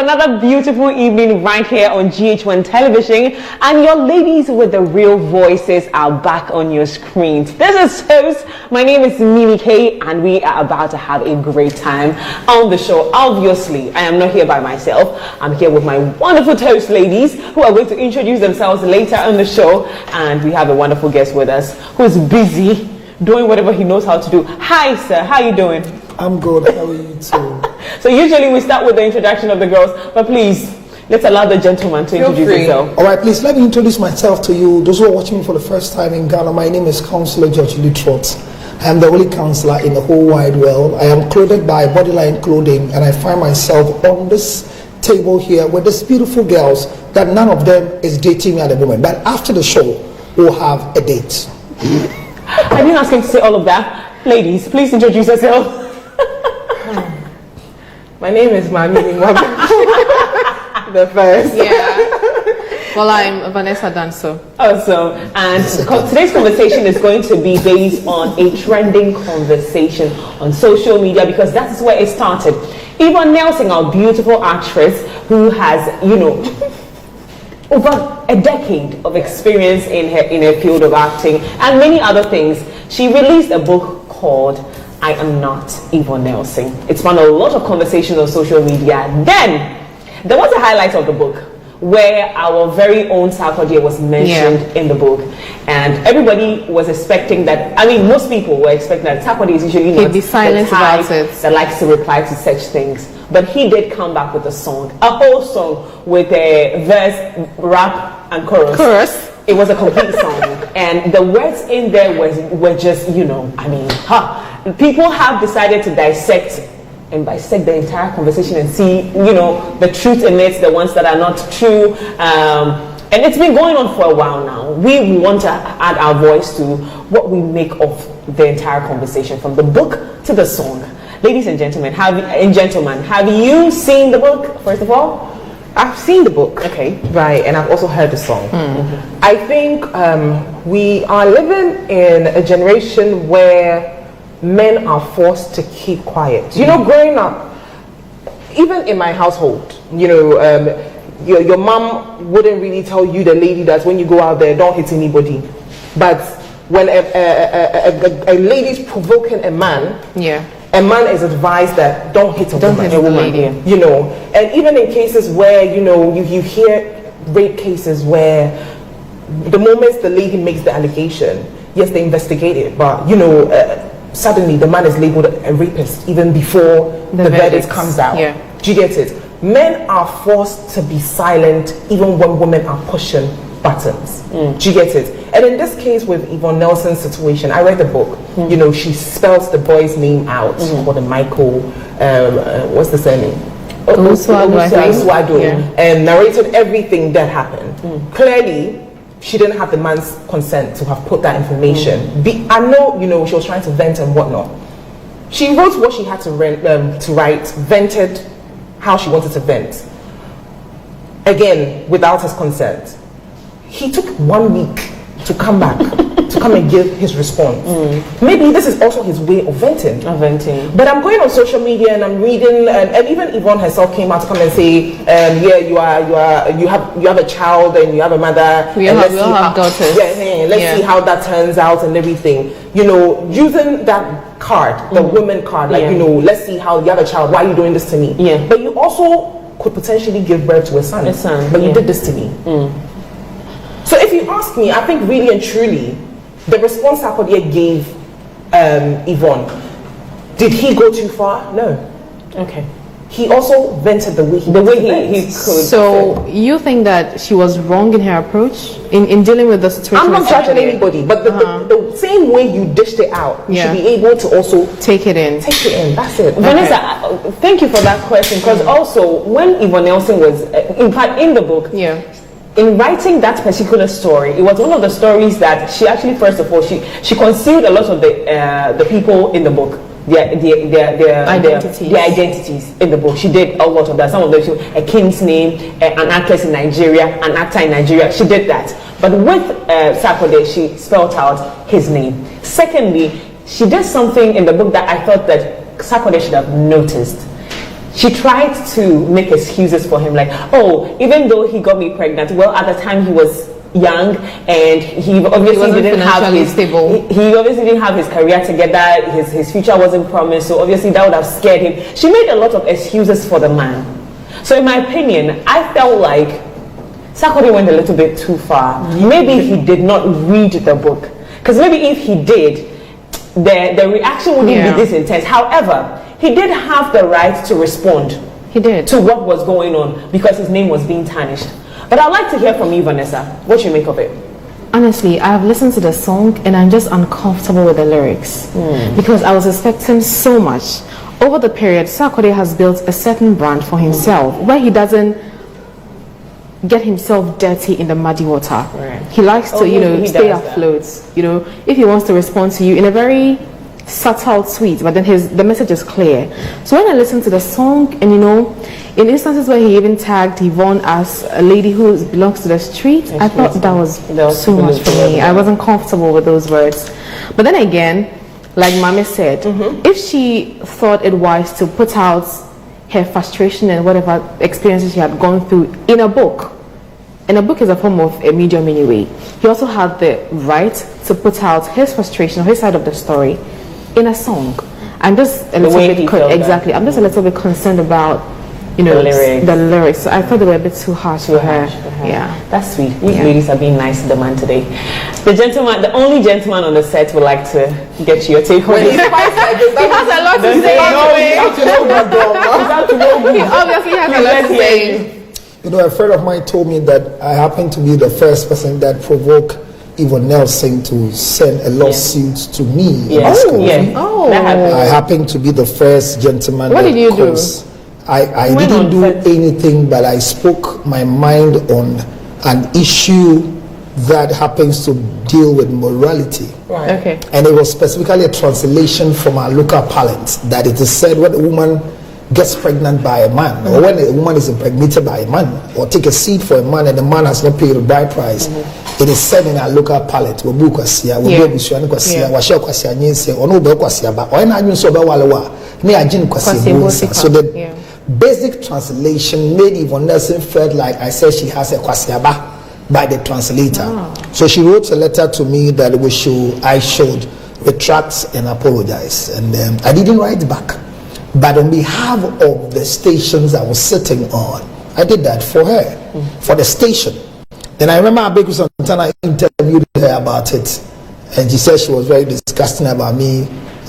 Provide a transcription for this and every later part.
another beautiful evening right here on GHOne television, and your ladies with the real voices are back on your screens. This is host. My name is Mimi K, and we are about to have a great time on the show. Obviously, I am not here by myself. I'm here with my wonderful host ladies who are going to introduce themselves later on the show, and we have a wonderful guest with us who is busy doing whatever he knows how to do. Hi, sir. How are you doing? I'm good. How are you too? So usually we start with the introduction of the girls, but please, let's allow the gentleman to introduce himself. All right, please let me introduce myself to you. Those who are watching me for the first time in Ghana, my name is Councillor George Lutrot. I am the only councillor in the whole wide world. I am clothed by Bodyline Clothing, and I find myself on this table here with these beautiful girls that none of them is dating me at the moment. But after the show, we'll have a date. I didn't ask him to say all of that. Ladies, please introduce yourself. My name is Mami the first. Yeah. Well, I'm Vanessa Danso. Awesome. And today's conversation is going to be based on a trending conversation on social media, because that is where it started. Yvonne Nelson, our beautiful actress who has, over a decade of experience in her field of acting and many other things, she released a book called I Am Not Yvonne Nelson. It spawned a lot of conversations on social media. Then there was a highlight of the book where our very own Sarkodie was mentioned in the book, and everybody was expecting that. I mean, most people were expecting that Sarkodie is usually not be silent about it, that likes to reply to such things. But he did come back with a song, a whole song with a verse, rap, and chorus. It was a complete song, and the words in there were just, people have decided to dissect the entire conversation and see, the truth in it, the ones that are not true. And it's been going on for a while now. We want to add our voice to what we make of the entire conversation, from the book to the song. Ladies and gentlemen, have you seen the book, first of all? I've seen the book. Okay. Right, and I've also heard the song. Mm-hmm. I think we are living in a generation where men are forced to keep quiet. Growing up, even in my household, your mom wouldn't really tell you, the lady, that when you go out there, don't hit anybody. But when a lady's provoking a man, a man is advised that don't hit a woman. And even in cases where you hear rape cases where the moment the lady makes the allegation, yes, they investigate it, but suddenly the man is labeled a rapist even before the verdict comes out. Do you get it? Men are forced to be silent even when women are pushing buttons. Do you get it? And in this case with Yvonne Nelson's situation, I read the book. She spells the boy's name out, called Michael, what's the surname? Oswado, and narrated everything that happened. Clearly, she didn't have the man's consent to have put that information. I know, she was trying to vent and whatnot. She wrote what she had to write, vented how she wanted to vent. Again, without his consent. He took 1 week to come back, to come and give his response. Maybe this is also his way of venting. But I'm going on social media and I'm reading, and even Yvonne herself came out to come and say, you have a child and you have a mother. We all have daughters. Let's see how that turns out and everything. Using that card, the woman card, let's see how you have a child. Why are you doing this to me? But you also could potentially give birth to a son. But you did this to me. So if you ask me, I think really and truly, the response Sarkodie gave Yvonne, did he go too far? No. Okay. He also vented the way he could. So you think that she was wrong in her approach in dealing with the situation? I'm not judging anybody, but the same way you dished it out, you should be able to also take it in. That's it. Vanessa, thank you for that question, because also when Yvonne Nelson was, in fact, in the book, in writing that particular story, it was one of the stories that she actually, first of all, she concealed a lot of the people in the book, their identities in the book. She did a lot of that. Some of them, a king's name, an actress in Nigeria, an actor in Nigeria. She did that. But with Sarkodie, she spelled out his name. Secondly, she did something in the book that I thought that Sarkodie should have noticed. she tried to make excuses for him, like, oh, even though he got me pregnant, well, at the time he was young and he obviously didn't have his stable. He obviously didn't have his career together. His future wasn't promised, so obviously that would have scared him. She made a lot of excuses for the man. So in my opinion, I felt like Sarkodie went a little bit too far. Maybe he did not read the book, because maybe if he did, the reaction wouldn't be this intense. However, he did have the right to respond. He did. To what was going on, because his name was being tarnished. But I'd like to hear from you, Vanessa. What you make of it? Honestly, I've listened to the song and I'm just uncomfortable with the lyrics because I was expecting so much. Over the period, Sarkodie has built a certain brand for himself where he doesn't get himself dirty in the muddy water. Right. He likes to, stay afloat. If he wants to respond to you in a very subtle, sweet, but then the message is clear. So when I listened to the song, and in instances where he even tagged Yvonne as a lady who belongs to the street, I thought that was too much for me. I wasn't comfortable with those words. But then again, like Mami said, if she thought it wise to put out her frustration and whatever experiences she had gone through in a book, and a book is a form of a medium anyway, he also had the right to put out his frustration or his side of the story in a song. I'm just a little bit exactly. I'm just a little bit concerned about the lyrics. So I thought they were a bit too harsh for her. Yeah, that's sweet. These ladies are being nice to the man today. The only gentleman on the set would like to get your take on it. He has a lot to say. He obviously has a lot to say. A friend of mine told me that I happened to be the first person that provoked Yvonne Nelson to send a lawsuit to me in school. I happened to be the first gentleman. What did you do? I didn't do anything, but I spoke my mind on an issue that happens to deal with morality. Right. Okay. And it was specifically a translation from our local parlance that it is said when a woman gets pregnant by a man, or when a woman is impregnated by a man, or take a seed for a man and the man has not paid the bride price, it is said in our local palate, so the basic translation made Yvonne Nelson felt like I said she has a kwasiaba by the translator. So she wrote a letter to me that I should retract and apologize, and I didn't write back. But on behalf of the stations I was sitting on, I did that for her, for the station. Then I remember Abeku Santana interviewed her about it, and she said she was very disgusting about me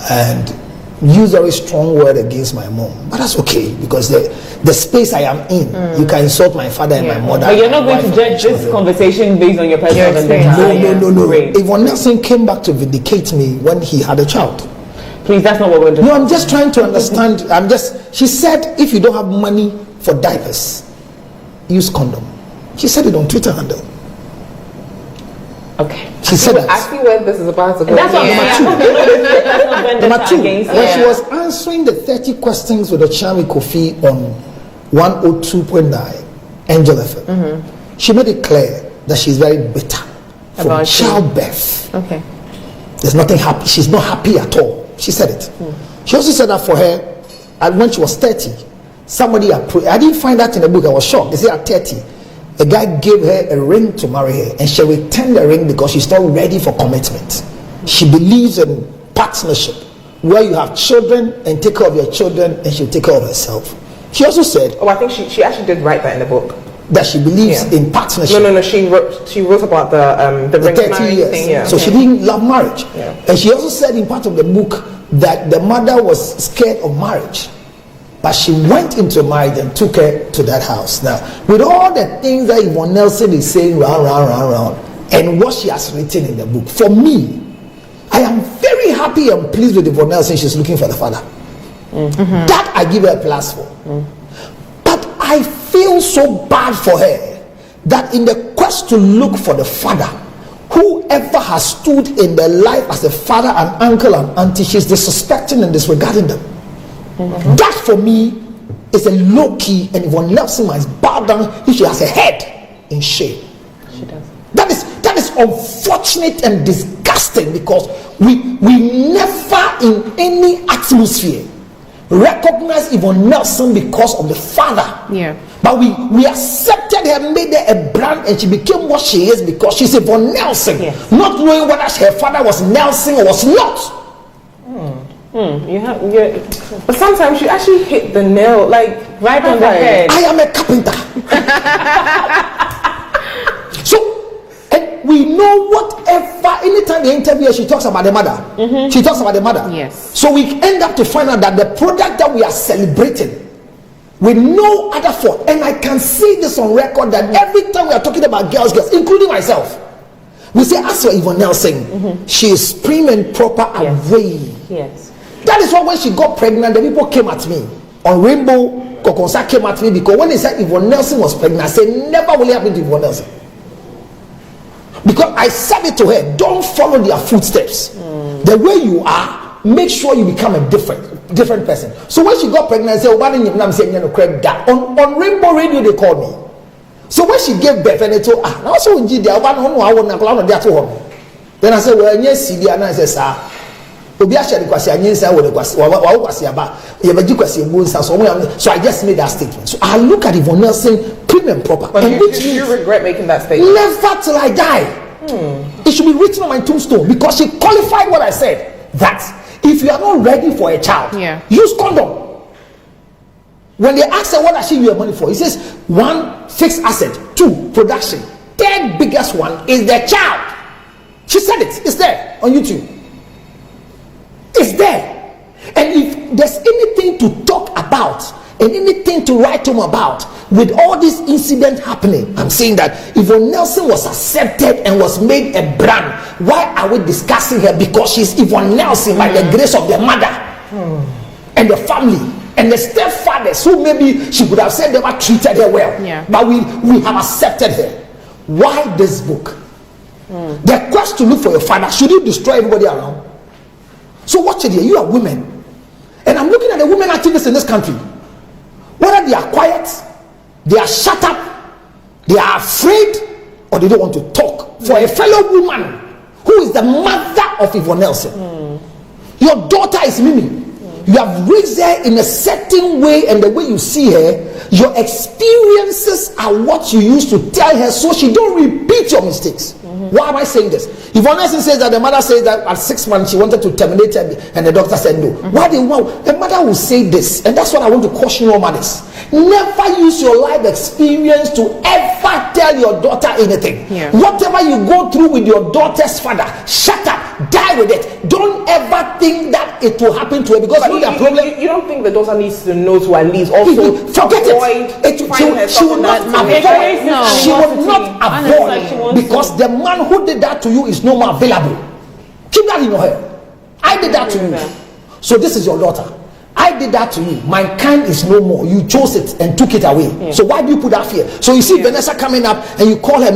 and used a very strong word against my mom. But that's okay, because the space I am in, you can insult my father and my mother. But you're not going to judge this conversation based on your personal experience. No. Yvonne Nelson came back to vindicate me when he had a child. Please, that's not what we're doing. No, I'm just trying to understand. She said, if you don't have money for diapers, use condom. She said it on Twitter handle. Okay. She said that. I see where this is about to go. That's Number two, when she was answering the 30 questions with the Chami Kofi on 102.9 Angel FM, she made it clear that she's very bitter from childbirth. Okay. There's nothing happy. She's not happy at all. She said it. She also said that for her, and when she was 30, somebody approached. I didn't find that in the book. I was shocked. They said at 30, a guy gave her a ring to marry her, and she returned the ring because she's not ready for commitment. She believes in partnership, where you have children and take care of your children, and she'll take care of herself. She also said, I think she actually did write that in the book, that she believes in partnership. No. She wrote about the ring 30 years. thing. Yeah. So she didn't love marriage. Yeah. And she also said in part of the book that the mother was scared of marriage, but she went into marriage and took her to that house. Now, with all the things that Yvonne Nelson is saying round, and what she has written in the book, for me, I am very happy and pleased with Yvonne Nelson. She's looking for the father. That I give her a plus for. But I feel so bad for her that in the quest to look for the father, whoever has stood in their life as a father and uncle and auntie, she's disrespecting and disregarding them. That for me is a low key, and Yvonne Nelson must bow down if she has a head in shame. She does. That is unfortunate and disgusting, because we never in any atmosphere recognize Yvonne Nelson because of the father. Yeah. But we accepted her, made her a brand, and she became what she is because she's Yvonne Nelson. Yes. Not knowing whether her father was Nelson or was not. But sometimes you actually hit the nail like right on the head. I am a carpenter. So, and we know whatever, anytime they interview her, she talks about the mother. She talks about the mother. Yes. So we end up to find out that the product that we are celebrating with no other fault, and I can say this on record that every time we are talking about girls, including myself, we say, as for Yvonne Nelson, she is prim and proper away. Yes. That is why when she got pregnant, the people came at me. On Rainbow, Kokonsa came at me because when they said Yvonne Nelson was pregnant, I said, never will it happen to Yvonne Nelson. Because I said it to her, don't follow their footsteps. The way you are, make sure you become a different person. So when she got pregnant, I said, why didn't you say that? On Rainbow Radio, they called me. So when she gave birth, and they told then I said, well, yes, and I said, sir, so I just made that statement. So I look at Yvonne Nelson, prim and proper. But and do you regret making that statement? Never till I die. It should be written on my tombstone because she qualified what I said. That if you are not ready for a child, use condom. When they ask her what does she use your money for, he says 1, fixed asset, 2, production, 3rd biggest one is the child. She said it. It's there on YouTube. It's there. And if there's anything to talk about and anything to write home about with all this incident happening, I'm saying that Yvonne Nelson was accepted and was made a brand. Why are we discussing her? Because she's Yvonne Nelson by the grace of the mother and the family and the stepfathers who maybe she would have said never treated her well. But we have accepted her. Why this book? The quest to look for your father, should you destroy everybody around? So watch it here, you are women. And I'm looking at the women activists in this country. Whether they are quiet, they are shut up, they are afraid, or they don't want to talk. For a fellow woman who is the mother of Yvonne Nelson, your daughter is Mimi. You have raised her in a certain way, and the way you see her, your experiences are what you used to tell her so she don't repeat your mistakes. Why am I saying this? Yvonne Nelson says that the mother says that at 6 months she wanted to terminate her, and the doctor said no. Why the mother will say this, and that's what I want to caution all mothers. Never use your life experience to ever tell your daughter anything. Whatever you go through with your daughter's father, shut up, die with it. Don't ever think that it will happen to her, because you don't think the daughter needs to know to at least also forget it. She will not avoid, because the man who did that to you is no more available. Keep that in your head. I did that to you, so this is your daughter. I did that to you. My kind is no more. You chose it and took it away. So why do you put that fear? So you see Vanessa coming up and you call her, so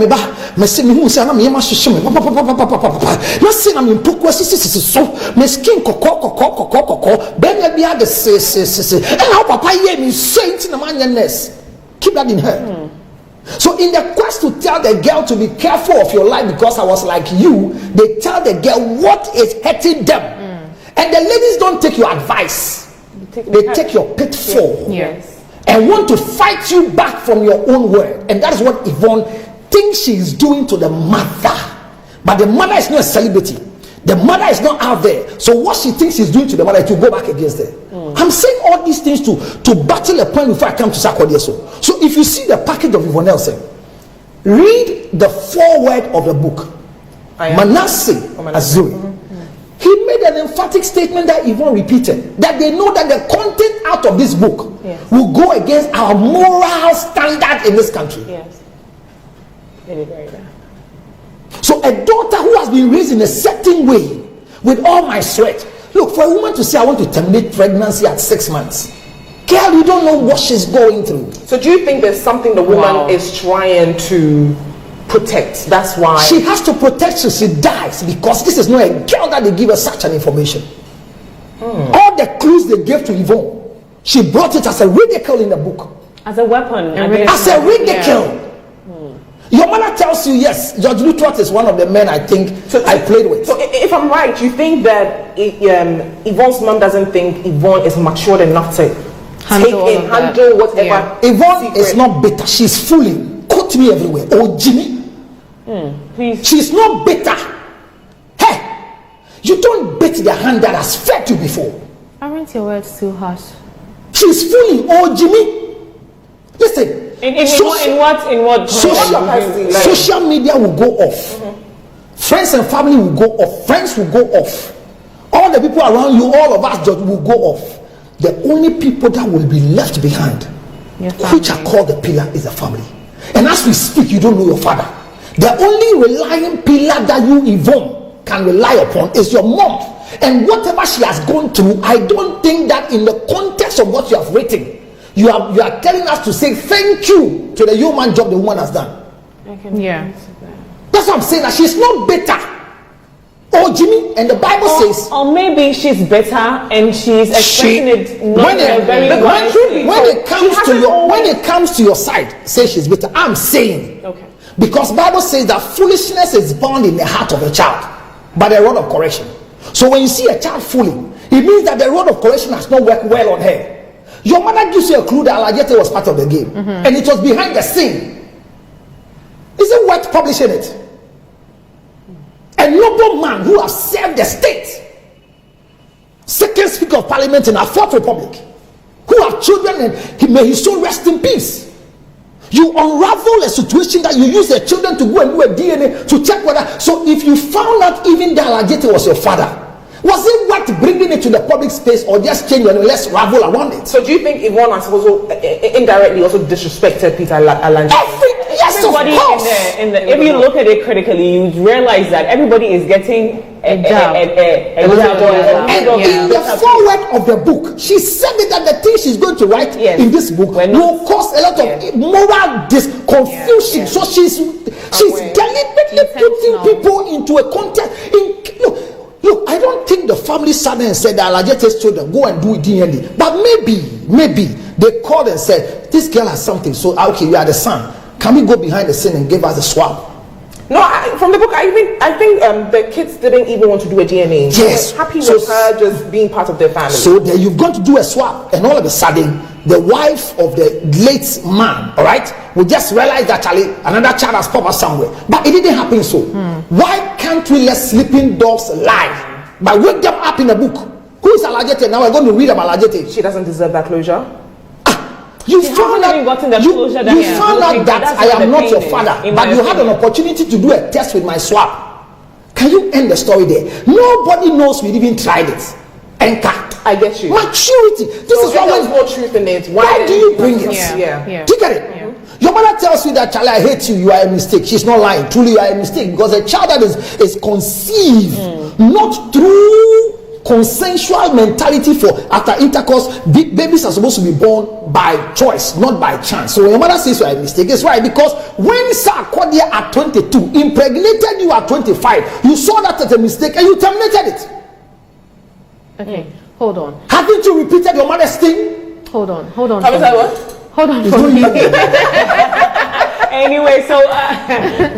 keep that in her. So in the quest to tell the girl to be careful of your life because I was like you, they tell the girl what is hurting them. And the ladies don't take your advice. They take your pitfall and want to fight you back from your own word. And that is what Yvonne thinks she is doing to the mother. But the mother is not a celebrity. The mother is not out there. So what she thinks she's doing to the mother, it will go back against her. I'm saying all these things to battle a point before I come to Sarkodie. So if you see the package of Yvonne Nelson, read the foreword of the book. Manasseh Azuri. He made an emphatic statement that Yvonne repeated, that they know that the content out of this book will go against our moral standard in this country. So a daughter who has been raised in a certain way, with all my sweat. Look, for a woman to say I want to terminate pregnancy at 6 months, girl, you don't know what she's going through. So do you think there's something the woman is trying to protect? That's why she has to protect so she dies, because this is not a girl that they give her such an information. All the clues they gave to Yvonne, she brought it as a ridicule in the book, as a weapon, as a ridicule. Your mother tells you, yes, George Lutrot is one of the men I think I played with. So if I'm right, you think that Yvonne's mom doesn't think Yvonne is matured enough to handle whatever. Yeah. Yvonne is not bitter. She's fooling. Quote me everywhere. Oh, Jimmy. Please. She's not bitter. Hey, you don't beat the hand that has fed you before. Aren't your words too harsh? She's fooling. Oh, Jimmy. Listen. In what social media will go off. Friends and family will go off. Friends will go off. All the people around you, all of us will go off. The only people that will be left behind, which are called the pillar, is the family. And as we speak, you don't know your father. The only relying pillar that you, Yvonne, can rely upon is your mom. And whatever she has gone through, I don't think that in the context of what you have written, you are telling us to say thank you to the human job the woman has done. Yeah. That's what I'm saying, that she's not bitter. Oh, Jimmy, and the Bible says, or maybe she's bitter and she's expressing it not when it comes to your side, say she's bitter. I'm saying, because Bible says that foolishness is bound in the heart of a child by the rod of correction. So when you see a child fooling, it means that the rod of correction has not worked well on her. Your mother gives you a clue that Alajete was part of the game, and it was behind the scene. Is it worth publishing it? A noble man who has served the state, second speaker of parliament in our fourth republic, who have children, and may his soul rest in peace. You unravel a situation that you use the children to go and do a DNA to check whether. So if you found out even that Alajete was your father, was it worth bringing it to the public space, or just change and let's ravel around it? So do you think Yvonne has also indirectly also disrespected Peter Alajete? Yes, everybody of course. If you look at it critically, you realize that everybody is getting a job. And in the foreword of the book, she said that the things she's going to write in this book will cause a lot of moral confusion. So she's deliberately putting people into a context. Look, I don't think the family sat and said that Alajete's children go and do DNA. But maybe they called and said, this girl has something. So okay, you are the son. Can we go behind the scene and give us a swab? No, from the book, I think the kids didn't even want to do a DNA. Yes. They were happy with her just being part of their family. So then you've got to do a swab, and all of a sudden, the wife of the late man, all right, will just realize that Charlie, another child has popped up somewhere. But it didn't happen so. Why can't we let sleeping dogs lie? But wake them up in a book. Who is Alajete? Now we're going to read about Alajete. She doesn't deserve that closure. You found out that I am not your father, but you had an opportunity to do a test with my swab. Can you end the story there? Nobody knows we even tried it. Anchor. I get you. Maturity. This is why there's more truth in it. Why do you bring it? Yeah. Do you get it? Yeah. Your mother tells you that, Charlie, I hate you, you are a mistake. She's not lying. Truly, you are a mistake, because a child that is conceived not through consensual mentality for after intercourse, babies are supposed to be born by choice, not by chance. So when your mother says you are a mistake, it's right, because when Sarkodie at 22 impregnated you at 25, you saw that as a mistake and you terminated it. Okay, hold on. Haven't you repeated your mother's thing? Hold on. Hold on for me. Anyway, so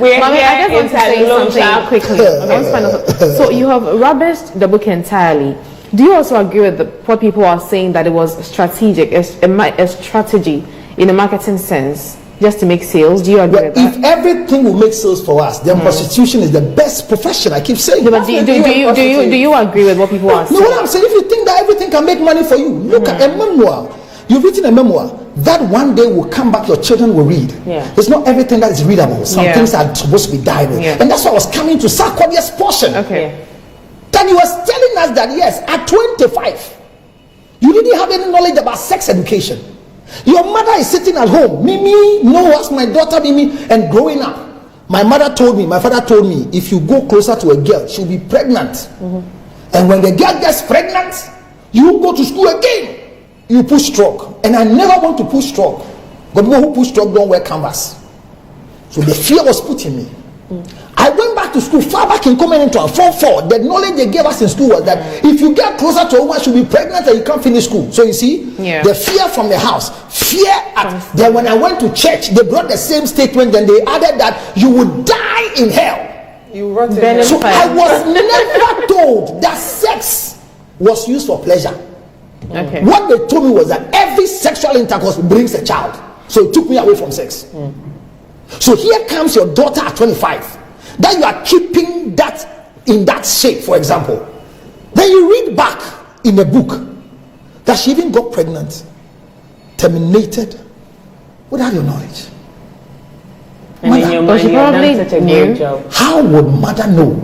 we're Mommy, here I just want to say something quickly. Okay, so you have rubbished the book entirely. Do you also agree with what people are saying, that it was strategic, a strategy in a marketing sense, just to make sales? Do you agree with that? If everything will make sales for us, then prostitution is the best profession. I keep saying. But do you agree with what people are saying? No, what I'm saying, if you think that everything can make money for you, look at a memoir. You've written a memoir that one day will come back, your children will read. It's not everything that is readable. Some things are supposed to be diamond. And that's why I was coming to Sarkodie's portion. Then he was telling us that yes, at 25, you didn't have any knowledge about sex education. Your mother is sitting at home. Mimi, no, ask my daughter Mimi. And growing up, my father told me, if you go closer to a girl, she'll be pregnant. And when the girl gets pregnant, you go to school again. You push stroke, and I never want to push stroke. But people who push stroke don't wear canvas. So the fear was put in me. I went back to school far back in Community 4-4. The knowledge they gave us in school was that if you get closer to a woman, she'll be pregnant and you can't finish school. So you see, the fear from the house, then when I went to church, they brought the same statement. Then they added that you would die in hell. You rot in hell. So I was never told that sex was used for pleasure. Okay. What they told me was that every sexual intercourse brings a child. So it took me away from sex. So here comes your daughter at 25. That you are keeping that in that shape, for example. Then you read back in the book that she even got pregnant, terminated, without your knowledge. And in your mind, she you have probably done such a knew. great job. How would mother know?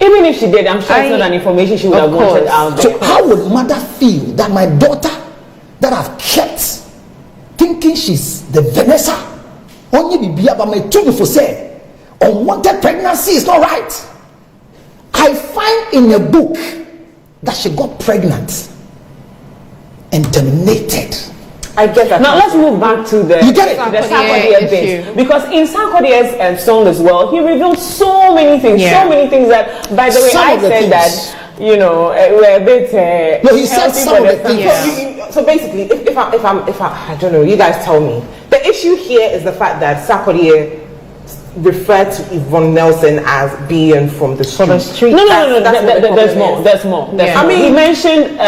Even if she did, I'm sure it's not an information she would have wanted out there. So how would mother feel that my daughter that I've kept thinking she's the Vanessa only be but my two for say unwanted pregnancy is not right? I find in a book that she got pregnant and terminated. I get that. Now let's move back to the Sarkodie bit, because in Sarkodie's song as well, he revealed so many things, so many things that, by the way, I said that, you know, we're a bit. No, he said some of the things. Yeah. So basically, if I don't know, you guys tell me. The issue here is the fact that Sarkodie referred to Yvonne Nelson as being from the street. No, there's more. I mean, he mentioned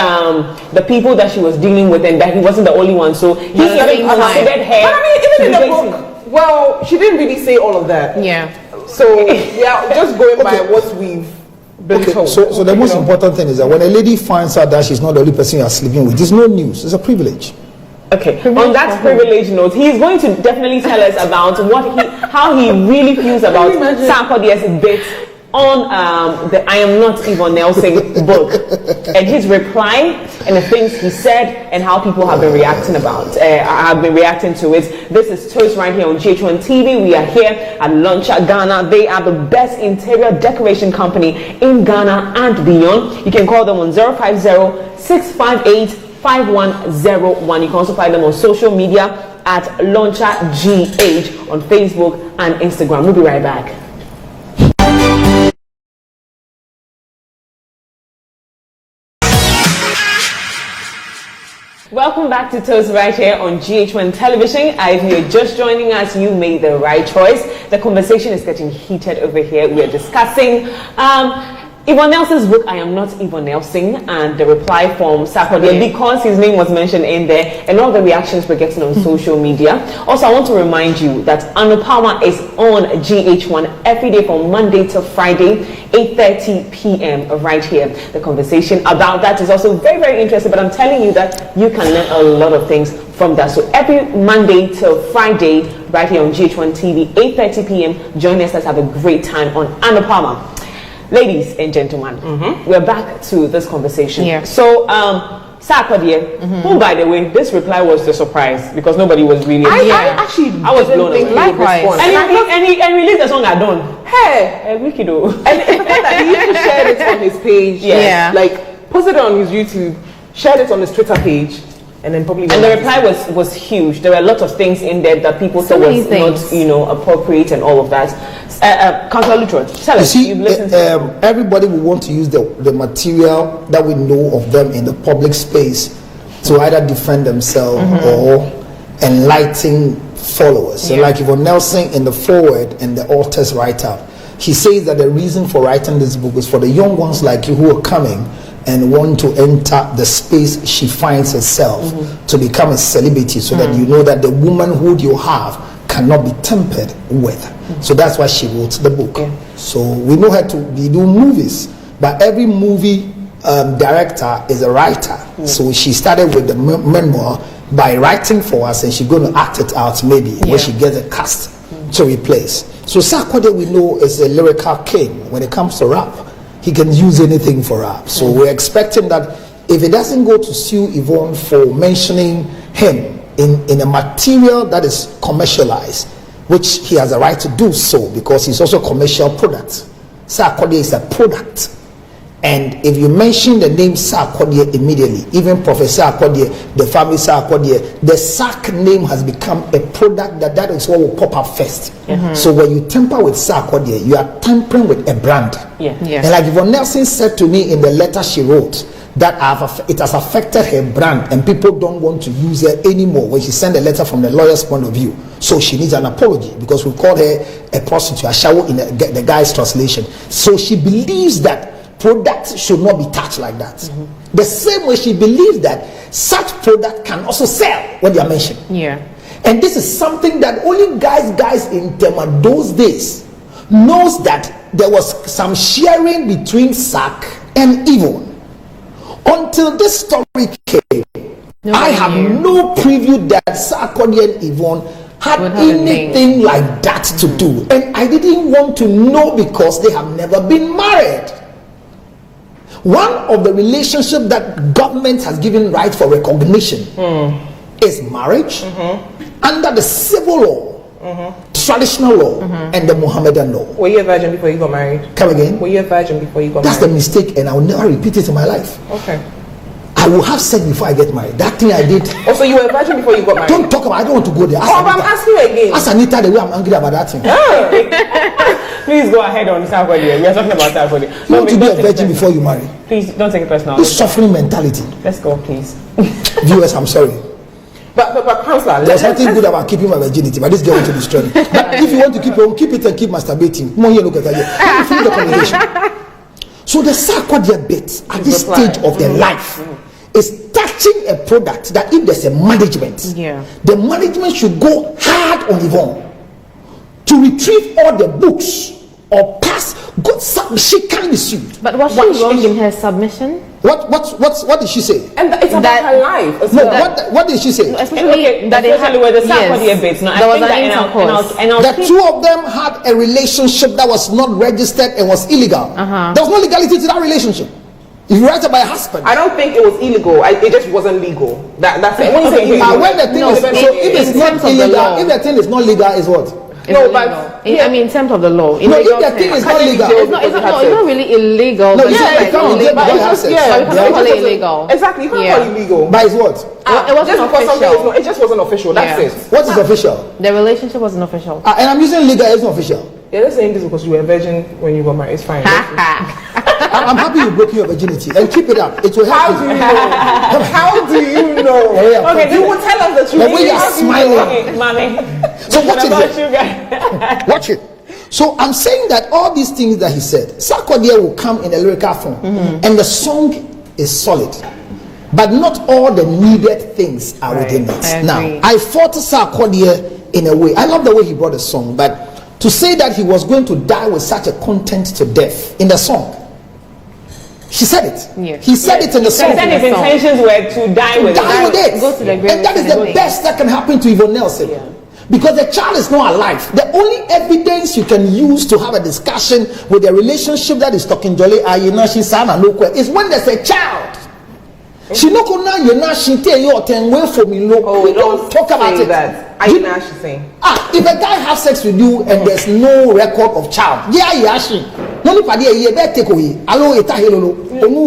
the people that she was dealing with, and that he wasn't the only one. So he even considered her. But I mean, even in the book, well, she didn't really say all of that. Yeah. So yeah, just going by what we've been told. So the most important thing is that when a lady finds out that she's not the only person you are sleeping with, it's no news. It's a privilege. Okay, on that privilege note, he's going to definitely tell us about how he really feels about Sarkodie's bit on the I Am Not Yvonne Nelson book, and his reply and the things he said and how people have been reacting to it. This is Toast right here on GHOne TV. We are here at Launcher Ghana. They are the best interior decoration company in Ghana and beyond. You can call them on 050-658-5101. You can also find them on social media at Launcher GH on Facebook and Instagram. We'll be right back. Welcome back to Toast right here on GHOne Television. If you're just joining us, you made the right choice. The conversation is getting heated over here. We are discussing Yvonne Nelson's book, I Am Not Yvonne Nelson, and the reply from Sarkodie, because his name was mentioned in there, and all the reactions we're getting on social media. Also, I want to remind you that Anupama is on GH1 every day from Monday to Friday, 8:30 p.m. right here. The conversation about that is also very, very interesting, but I'm telling you that you can learn a lot of things from that. So every Monday till Friday, right here on GH1 TV, 8:30 p.m., join us. Let's have a great time on Anupama. Ladies and gentlemen, we're back to this conversation. Yeah. So, Sarkodie, who, by the way, this reply was the surprise because nobody was really. I was blown away. Likewise. And he released the song I Done. Hey, Wikido. And it's not that he even shared it on his page. Yeah. Like posted it on his YouTube, shared it on his Twitter page. And then probably the reply was huge. There were a lot of things in there that people thought was not, appropriate and all of that. Councillor Lutrot, tell us. You've listened everybody will want to use the material that we know of them in the public space to either defend themselves or enlighten followers. So like Yvonne Nelson in the foreword and the author's write-up, she says that the reason for writing this book is for the young ones like you who are coming and want to enter the space she finds herself to become a celebrity, so that you know that the womanhood you have cannot be tempered with. So that's why she wrote the book. So we know her to be doing movies, but every movie director is a writer. So she started with the memoir by writing for us, and she's going to act it out maybe when she gets a cast to replace. So Sarkodie, we know, is a lyrical king when it comes to rap. He can use anything for rap. So we're expecting that if it doesn't go to sue Yvonne for mentioning him in a material that is commercialized, which he has a right to do so because he's also a commercial product. Sarkodie is a product. And if you mention the name Sarkodie immediately, even Professor Sarkodie, the family Sarkodie, the Sark name has become a product that is what will pop up first. So when you tamper with Sarkodie, you are tampering with a brand. And like Yvonne Nelson said to me in the letter she wrote, that it has affected her brand and people don't want to use her anymore when she sent a letter from the lawyer's point of view. So she needs an apology because we called her a prostitute, a shawo in the guy's translation. So she believes that products should not be touched like that. The same way she believes that such product can also sell when they are mentioned. Yeah. And this is something that only guys in Tema those days knows that there was some sharing between Sark and Yvonne. Until this story came, I have no preview that Sarkodie and Yvonne had anything like that to do. And I didn't want to know because they have never been married. One of the relationships that government has given right for recognition is marriage under the civil law, traditional law, and the Mohammedan law. Were you a virgin before you got married? Come again? Were you a virgin before you got That's married? the mistake, and I will never repeat it in my life. Okay. I will have said before I get married. That thing I did. Also, you were a virgin before you got married? Don't talk about. I don't want to go there. Ask I'm asking you again. Ask Anita the way I'm angry about that thing. Please go ahead on Sarkodie. We are talking about Sarkodie. You want to be a virgin before you marry. Please don't take it personal. This suffering mentality. Let's go, please. Viewers, I'm sorry. But counselor, There's something good about keeping my virginity, but this girl wants to destroy me. But if you want to keep it and keep masturbating, come on here, look at that. Finish the conversation. So the Sarkodie bit at this stage of their life is touching a product that if there's a management, the management should go hard on Yvonne to retrieve all the books or pass good. She can't be sued. But was she wrong in her submission? What did she say? And it's about her life. No, what did she say? Especially with the Sarkodie bits. No, there was an intercourse. The two of them had a relationship that was not registered and was illegal. There was no legality to that relationship. If you write about a husband, I don't think it was illegal. It just wasn't legal. That's it. When you say illegal, when the thing is, so if it's not illegal, if the thing is not legal, is what? No, but I mean, in terms of the law. No, if the thing is not legal, it's not really illegal. No, but you can't call it illegal. Exactly, you can't call it illegal. But it's what? It wasn't official. It just wasn't official. That's it. What is official? The relationship wasn't official. And I'm using legal, it's not official. Yeah, they're saying this because you were a virgin when you got married. It's fine. I'm happy you broke your virginity and keep it up. It will help. How do you know? How do you know? Okay, you will tell us the truth. The way you're smiling. Okay, mommy. So watch it. You guys? Watch it. So I'm saying that all these things that he said, Sarkodie will come in a lyrical form, and the song is solid, but not all the needed things are within it. Now, I fought Sarkodie in a way. I love the way he brought the song, but to say that he was going to die with such a content to death in the song. He said it. He said it in the song. He said his intentions were to die with it. Go to the grave. And that is the best that can happen to Yvonne Nelson. Because the child is not alive. The only evidence you can use to have a discussion with the relationship that is talking jolly is when there's a child. She no go now she tell you 10 way for me look. Oh, we don't talk about it. That. I know she's saying. If a guy has sex with you and there's no record of child, move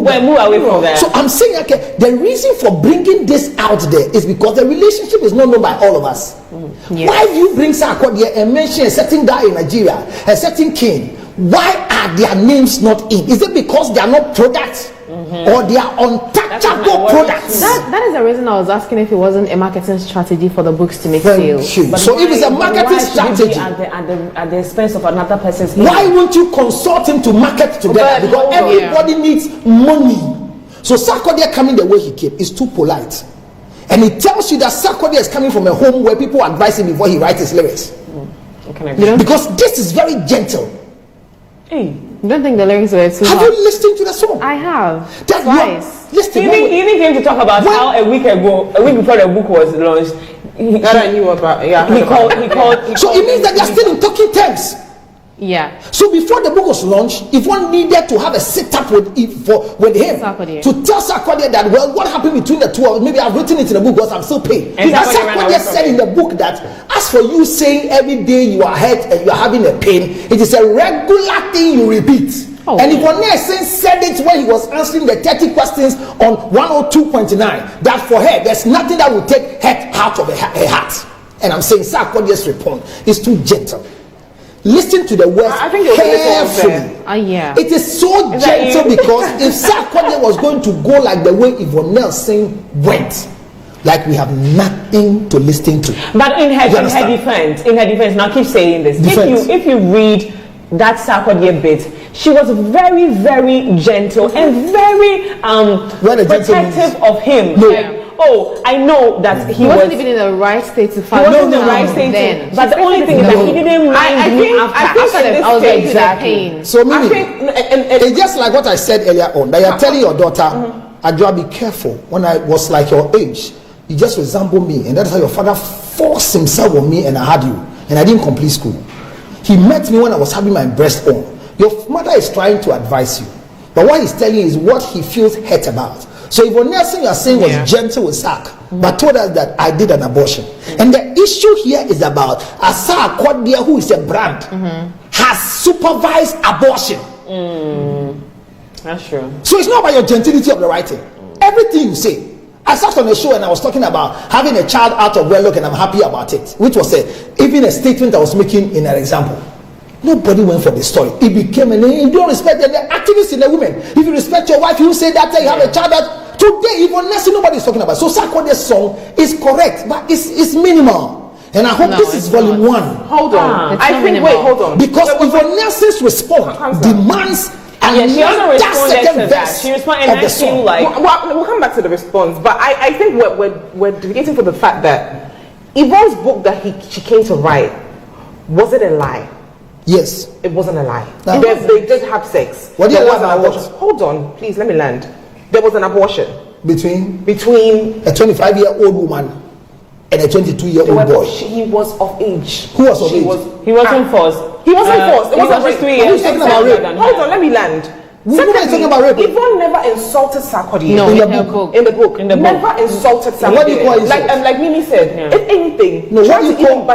away from that. So I'm saying, okay, the reason for bringing this out there is because the relationship is not known by all of us. Why do you bring Sarkodie and mention a certain guy in Nigeria, a certain king? Why are their names not in? Is it because they are not products? Or they are untouchable products? That is the reason I was asking if it wasn't a marketing strategy for the books to make sales. So if it's a marketing strategy, at the expense of another person's name? Why won't you consult him to market together? Because everybody needs money. So Sarkodie coming the way he came is too polite. And it tells you that Sarkodie is coming from a home where people advise him before he writes his lyrics. Because this is very gentle. Hey. You don't think the lyrics were too Have you listened to the song? I have. Twice. Listen, he even came to talk about how a week before the book was launched, he called. So it means that they are still in talking terms. Yeah. So before the book was launched, Yvonne needed to have a sit-up with him Sarkodie. to tell Sarkodie that, well, what happened between the two of us? Maybe I've written it in the book because I'm still paid. And Sarkodie said in the book that, as for you saying every day you are hurt and you are having a pain, it is a regular thing you repeat. And Yvonne Nelson said it when he was answering the 30 questions on 102.9, that for her, there's nothing that will take her out of her heart. And I'm saying Sarkodie's response is too gentle. Listen to the words carefully. It is so gentle because if Sarkodie was going to go like the way Yvonne Nelson went, like we have nothing to listen to. But in her defense, now I keep saying this. If you read that Sarkodie bit, she was very, very gentle and very protective of him. Oh, I know that he wasn't even in the right state to find. He wasn't in the right state then. But the only thing is that he didn't mind me after. Exactly. So Mimi, it's just like what I said earlier on, that you're telling your daughter, Adjoa, be careful. When I was like your age, you just resemble me, and that's how your father forced himself on me, and I had you, and I didn't complete school. He met me when I was having my breast on. Your mother is trying to advise you, but what he's telling you is what he feels hurt about. So Yvonne Nelson, you are saying, was gentle with Sark, but told us that I did an abortion. And the issue here is about a Sarkodie, who is a brand, has supervised abortion. That's true. So it's not about your gentility of the writing. Everything you say. I sat on a show and I was talking about having a child out of wedlock, and I'm happy about it, which was even a statement I was making in an example. Nobody went for the story. It became you don't respect the activists in the women. If you respect your wife, you say that you have a child that today, even less, nobody is talking about. So Sarkodie's song is correct, but it's minimal. And I hope this is volume 1. Hold on. Hold on. Because Yvonne Nelson's response demands she also responded to that. She responded, and I feel like we'll come back to the response, but I think we're debating for the fact that Yvonne's book that she came to write, was it a lie? Yes. It wasn't a lie. They did have sex. What do you was an abortion. Hold on, please, let me land. There was an abortion between a 25-year-old woman and a 22-year-old boy. He was of age. Who was of age? He wasn't forced. He wasn't forced. It was just 3 years. Talking about rape. Hold on, let me land. Secondly, talking about rape. Yvonne never insulted Sarkodie. No, in the book. Never insulted Sarkodie. What do you call insult? Like Mimi said, if anything, no, what do you call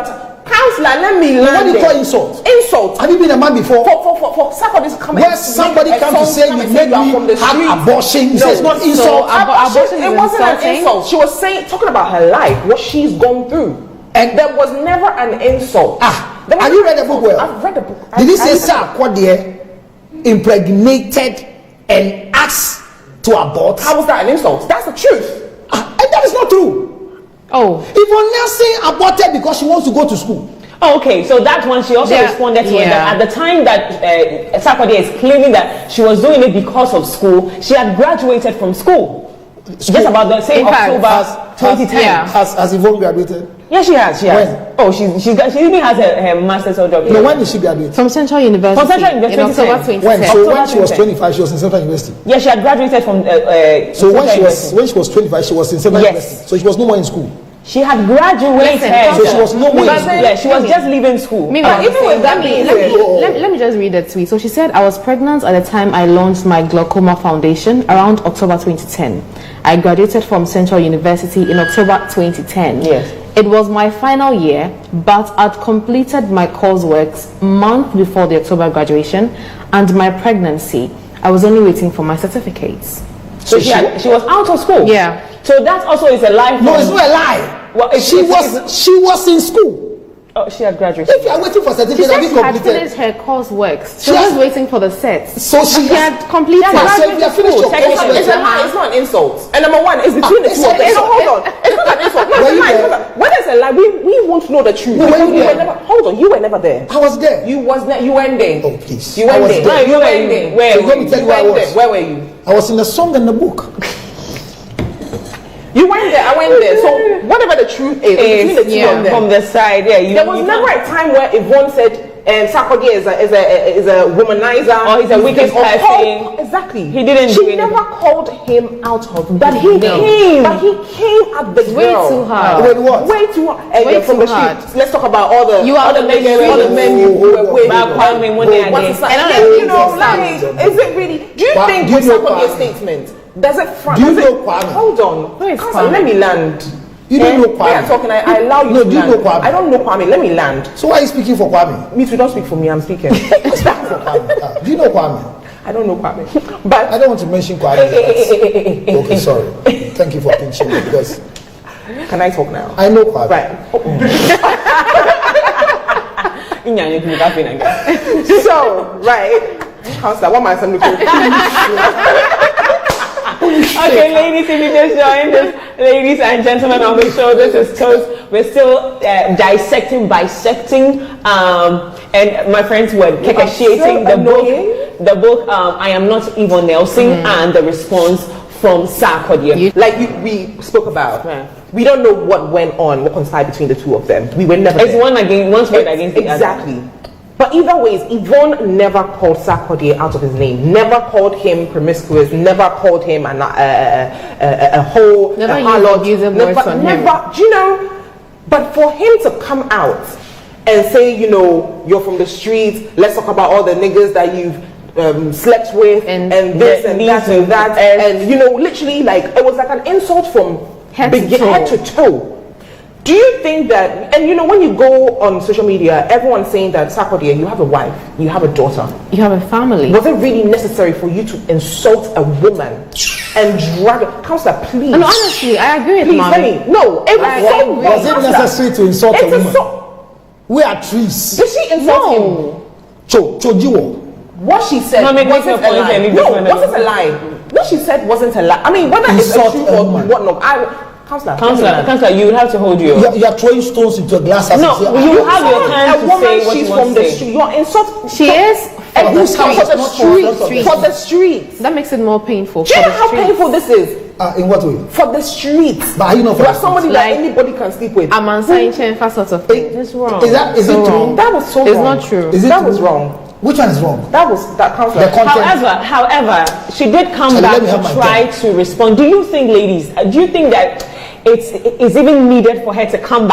counselor, let me land. What do you call insult? Insult. Have you been a man before? For Sarkodie to come where somebody comes to say you made me have abortion. No, it's not insult. Abortion it wasn't an insult. She was talking about her life, what she's gone through. And there was never an insult. Have you read the book well? I've read the book. Did he say Sarkodie impregnated and asked to abort? How was that an insult? That's the truth. And that is not true. Yvonne Nelson aborted because she wants to go to school. Oh, okay, so that one she also responded to it that at the time that Sarkodie is claiming that she was doing it because of school, she had graduated from school. Just about the same October 2010. Has Yvonne graduated? Yeah, she has. When? Oh, she even has her master's or doctorate. No, when did she graduate? From Central University. From Central University in October 2010. When? So when she was 25, she was in Central University. Yeah, she had graduated from. So when she was 25, she was in Central University. So she was no more in school. She had graduated. So she was no more in school. Yeah, she was just leaving school. Let me just read the tweet. So she said, I was pregnant at the time I launched my glaucoma foundation around October 2010. I graduated from Central University in October 2010. Yes. It was my final year, but I'd completed my coursework month before the October graduation and my pregnancy. I was only waiting for my certificates. So she was out of school. Yeah. So that also is a lie. No, it's not a lie. Well, she was in school. Oh, she had graduated. If you are waiting for certificate, she had finished her coursework. She was waiting for the sets. So she had completed. So if you have finished your coursework, it's a lie. It's not an insult. And number one, it's between the two of them. Hold on. It's not an insult. When it's a lie, we won't know the truth. Hold on. You were never there. I was there. You weren't there. Oh, please. You weren't there. No, you weren't there. Where? Let me tell you where I was. Where were you? I was in the song and the book. You went there, I went there. So whatever the truth is between the two of them, from the side, there was never a time where Yvonne said, Sarkodie is a womanizer, or he's a wicked person. Exactly. He didn't. She never called him out of. But he came. But he came at the way too hard. Wait, what? Way too hard. Way from too the hard. street. Let's talk about all the men who were waiting. Is it really? Do you think with Sarkodie's statement? Does it front? Do you know Kwame? Hold on. Let me land. You don't know Kwame. I'm talking. I allow you. No, do you know Kwame? I don't know Kwame. Let me land. So why are you speaking for Kwame? Me too. Don't speak for me. I'm speaking. Do you know Kwame? I don't know Kwame. But I don't want to mention Kwame. Okay, sorry. Thank you for pinching me because. Can I talk now? I know Kwame. Right. So right. Counselor, what am I saying? Okay, ladies, if you just joined us, ladies and gentlemen of the show, this is Toast. We're still bisecting, and my friends were kekeshating the book. the book I Am Not Yvonne Nelson and the response from Sarkodie. Like we spoke about, we don't know what went on, what conspired between the two of them. We were never It's there. one's fight against the other. Exactly. But either ways, Yvonne never called Sarkodie out of his name. Never called him promiscuous. Never called him a whole. Never used abusive words on him. Never. Do you know? But for him to come out and say, you know, you're from the streets. Let's talk about all the niggas that you've slept with and this and that and that, and you know, literally, like, it was like an insult from head to toe. Do you think that, and you know, when you go on social media, everyone's saying that, Sarkodie, you have a wife, you have a daughter, you have a family. Was it really necessary for you to insult a woman and drag her? Counselor, please. No, honestly, I agree with Mommy. No, it was so wrong. Was it necessary to insult a woman? We are trees. Did she insult him? Chojiwo. What she said wasn't a lie. No, wasn't a lie. What she said wasn't a lie. I mean, whether it's a true or whatnot, Counselor, you will have to hold your... You are throwing stones into a glass. No, you have your time to say what you want to say. You're insulting. She is for the streets. That makes it more painful. Do you know how painful this is? In what way? For the streets. But you know, for somebody that anybody can sleep with. I'm answering for sort of thing. It's wrong. Is it true? That was so wrong. It's not true. That was wrong. Which one is wrong? That counselor. However, she did come back to try to respond. Do you think, ladies, do you think that it's even needed for her to come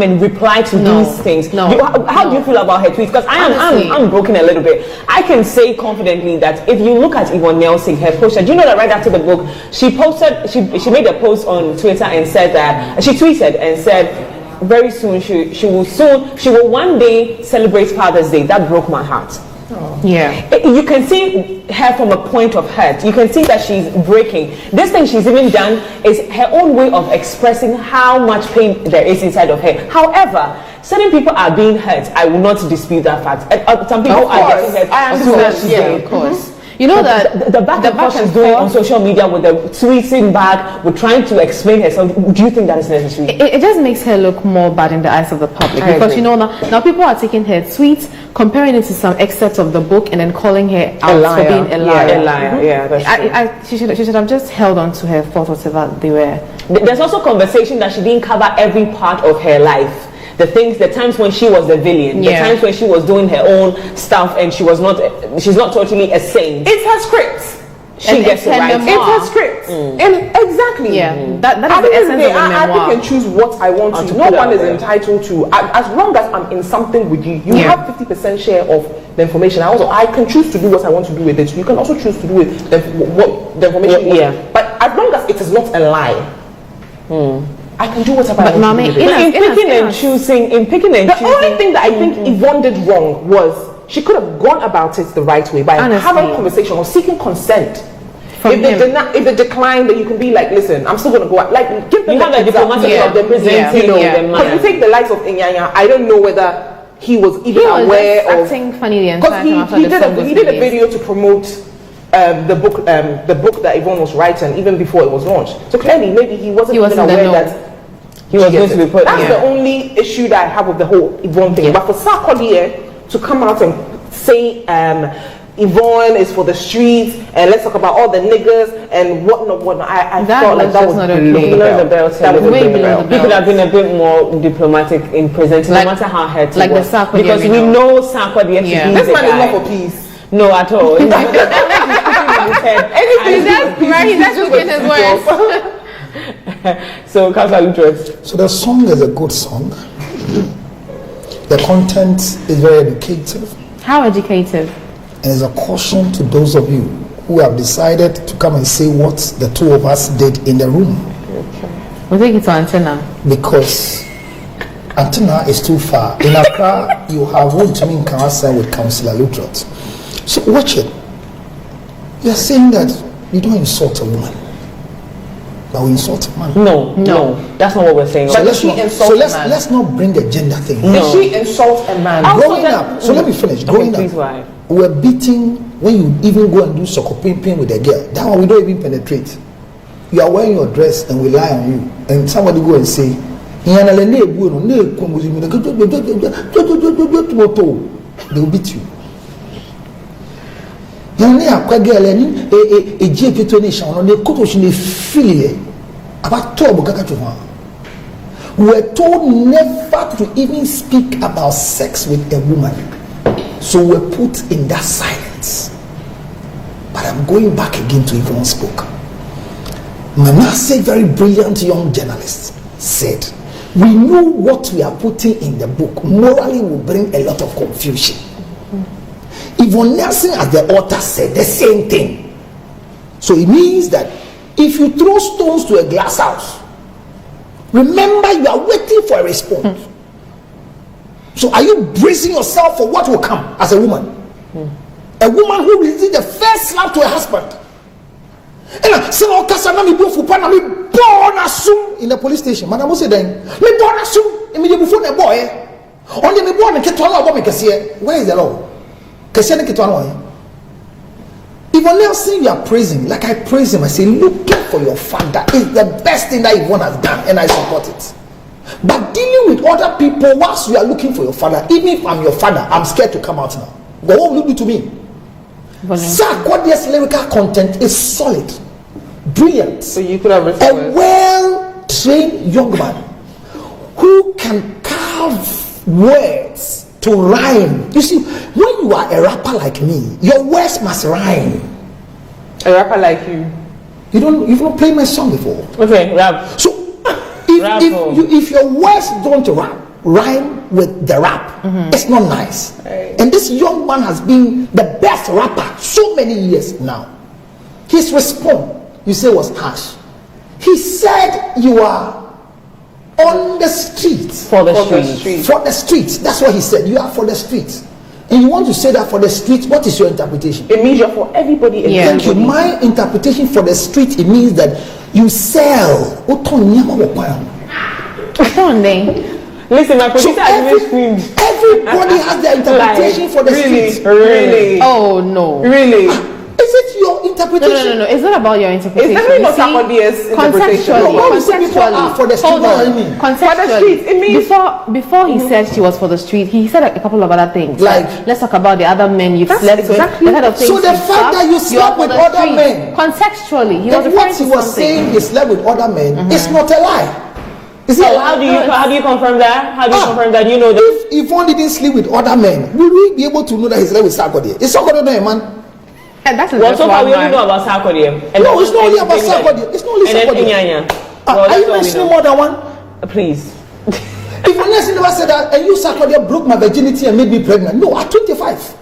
and reply to these things? No. How do you feel about her tweets? Because I'm broken a little bit. I can say confidently that if you look at Yvonne Nelson, her post, do you know that right after the book, she made a post on Twitter and said that, she tweeted and said, very soon she will one day celebrate Father's Day. That broke my heart. Yeah, you can see her from a point of hurt. You can see that she's breaking. This thing she's even done is her own way of expressing how much pain there is inside of her. However, certain people are being hurt. I will not dispute that fact. Some people are getting hurt. I understand. Yeah, of course. You know that the back and forth she's doing on social media with the tweeting back, with trying to explain herself. Do you think that is necessary? It just makes her look more bad in the eyes of the public, because you know now people are taking her tweets, comparing it to some excerpts of the book, and then calling her out for being a liar. Yeah, a liar. Yeah, that's true. She should have just held on to her thoughts, whatever they were. There's also conversation that she didn't cover every part of her life. The times when she was the villain, the times when she was doing her own stuff and she's not totally a saint. It's her script. She gets it right. It's her script. And exactly. Yeah. That is the essence of a memoir. I pick and choose what I want to. No one is entitled to. As long as I'm in something with you, you have 50% share of the information. I can choose to do what I want to do with it. You can also choose to do with what the information. But as long as it is not a lie. I can do whatever I want to do. In picking and choosing. The only thing that I think Yvonne did wrong was she could have gone about it the right way by having a conversation or seeking consent. If they decline, then you can be like, listen, I'm still going to go out. Like, give them the diplomatic of them presenting. Because you take the likes of Inyanya, I don't know whether he was even aware of acting funny the entire time. Because he did a video to promote the book that Yvonne was writing even before it was launched. So clearly, maybe he wasn't even aware that he was going to be put. That's the only issue that I have with the whole Yvonne thing. But for Sarkodie to come out and say Yvonne is for the streets and let's talk about all the niggas and whatnot, I felt like that was not below the belt. That was way below the belt. He could have been a bit more diplomatic in presenting, no matter how hurt like it was. The Sarkodie, because we know Sarkodie. This man is not for peace. No, at all. He just looking his words. So, Councillor Lutrot. So the song is a good song. The content is very educative. How educative? And it's a caution to those of you who have decided to come and see what the two of us did in the room. We'll take it to Antenna. Because Antenna is too far. In Accra, you have GHOne in Kawasa with Councillor Lutrot. So watch it. You're saying that you don't insult a woman, but we insult a man. No, that's not what we're saying. But let's not bring a gender thing. Did she insult a man? Growing up, so let me finish. Growing up, we're beating when you even go and do soko pimping with a girl. That one we don't even penetrate. You are wearing your dress and we lie on you, and somebody go and say, they will beat you. Yɛne akwa girl ani GP donation no ne kotoshi ne filie about tobo kaka chuma. We were told never to even speak about sex with a woman. So we're put in that silence. But I'm going back again to Yvonne's book. Manasseh, very brilliant young journalist, said, we know what we are putting in the book morally will bring a lot of confusion. Yvonne Nelson, as the author, said the same thing. So it means that if you throw stones to a glass house, remember you are waiting for a response. So are you bracing yourself for what will come as a woman? A woman who received the first slap to her husband. And say, "Oh, Kasana, me born assume in the police station." Madam said, "Then me born assume immediately before the boy. Only me born and ketwana boy me kasiye. Where is the law? Kasiye ne ketwana. Yvonne Nelson, you are praising like I praise him. I say, looking for your father is the best thing that Yvonne has done, and I support it. But dealing with other people whilst you are looking for your father, even if I'm your father, I'm scared to come out now. But what will you do to me? Sarkodie's lyrical content is solid, brilliant. So you could have written a well-trained young man who can carve words to rhyme. You see, when you are a rapper like me, your words must rhyme. A rapper like you. You've not played my song before. Okay, rap. So if your words don't rhyme with the rap, it's not nice. Right. And this young man has been the best rapper so many years now. His response, you say, was harsh. He said, you are on the streets. For the streets. For the streets. That's what he said. You are for the streets. And you want to say that for the streets, what is your interpretation? It means you're for everybody. Yeah. Thank you. My interpretation for the street, it means that you sell. Listen, my producer everybody has their interpretation for the street. Really? Oh no. Really? Is it your interpretation? No. It's not about your interpretation. It's definitely not Sarkodie's interpretation. Contextually. For the street, contextually. It means before he said she was for the street, he said a couple of other things. Like let's talk about the other men you've slept with. The kind of things so the fact that you slept with other men, contextually, he was what he was saying, he slept with other men, is not a lie. So how do you confirm that? How do you confirm that? You know that if Yvonne didn't sleep with other men, will we be able to know that he slept with Sarkodie? Is Sarkodie not a man? And that's well, so far we only know about Sarkodie. No, it's not only about Sarkodie. It's not only Sarkodie. Are you mentioning more than one? Please. Yvonne Nelson never said that, and you Sarkodie broke my virginity and made me pregnant. No, at 25.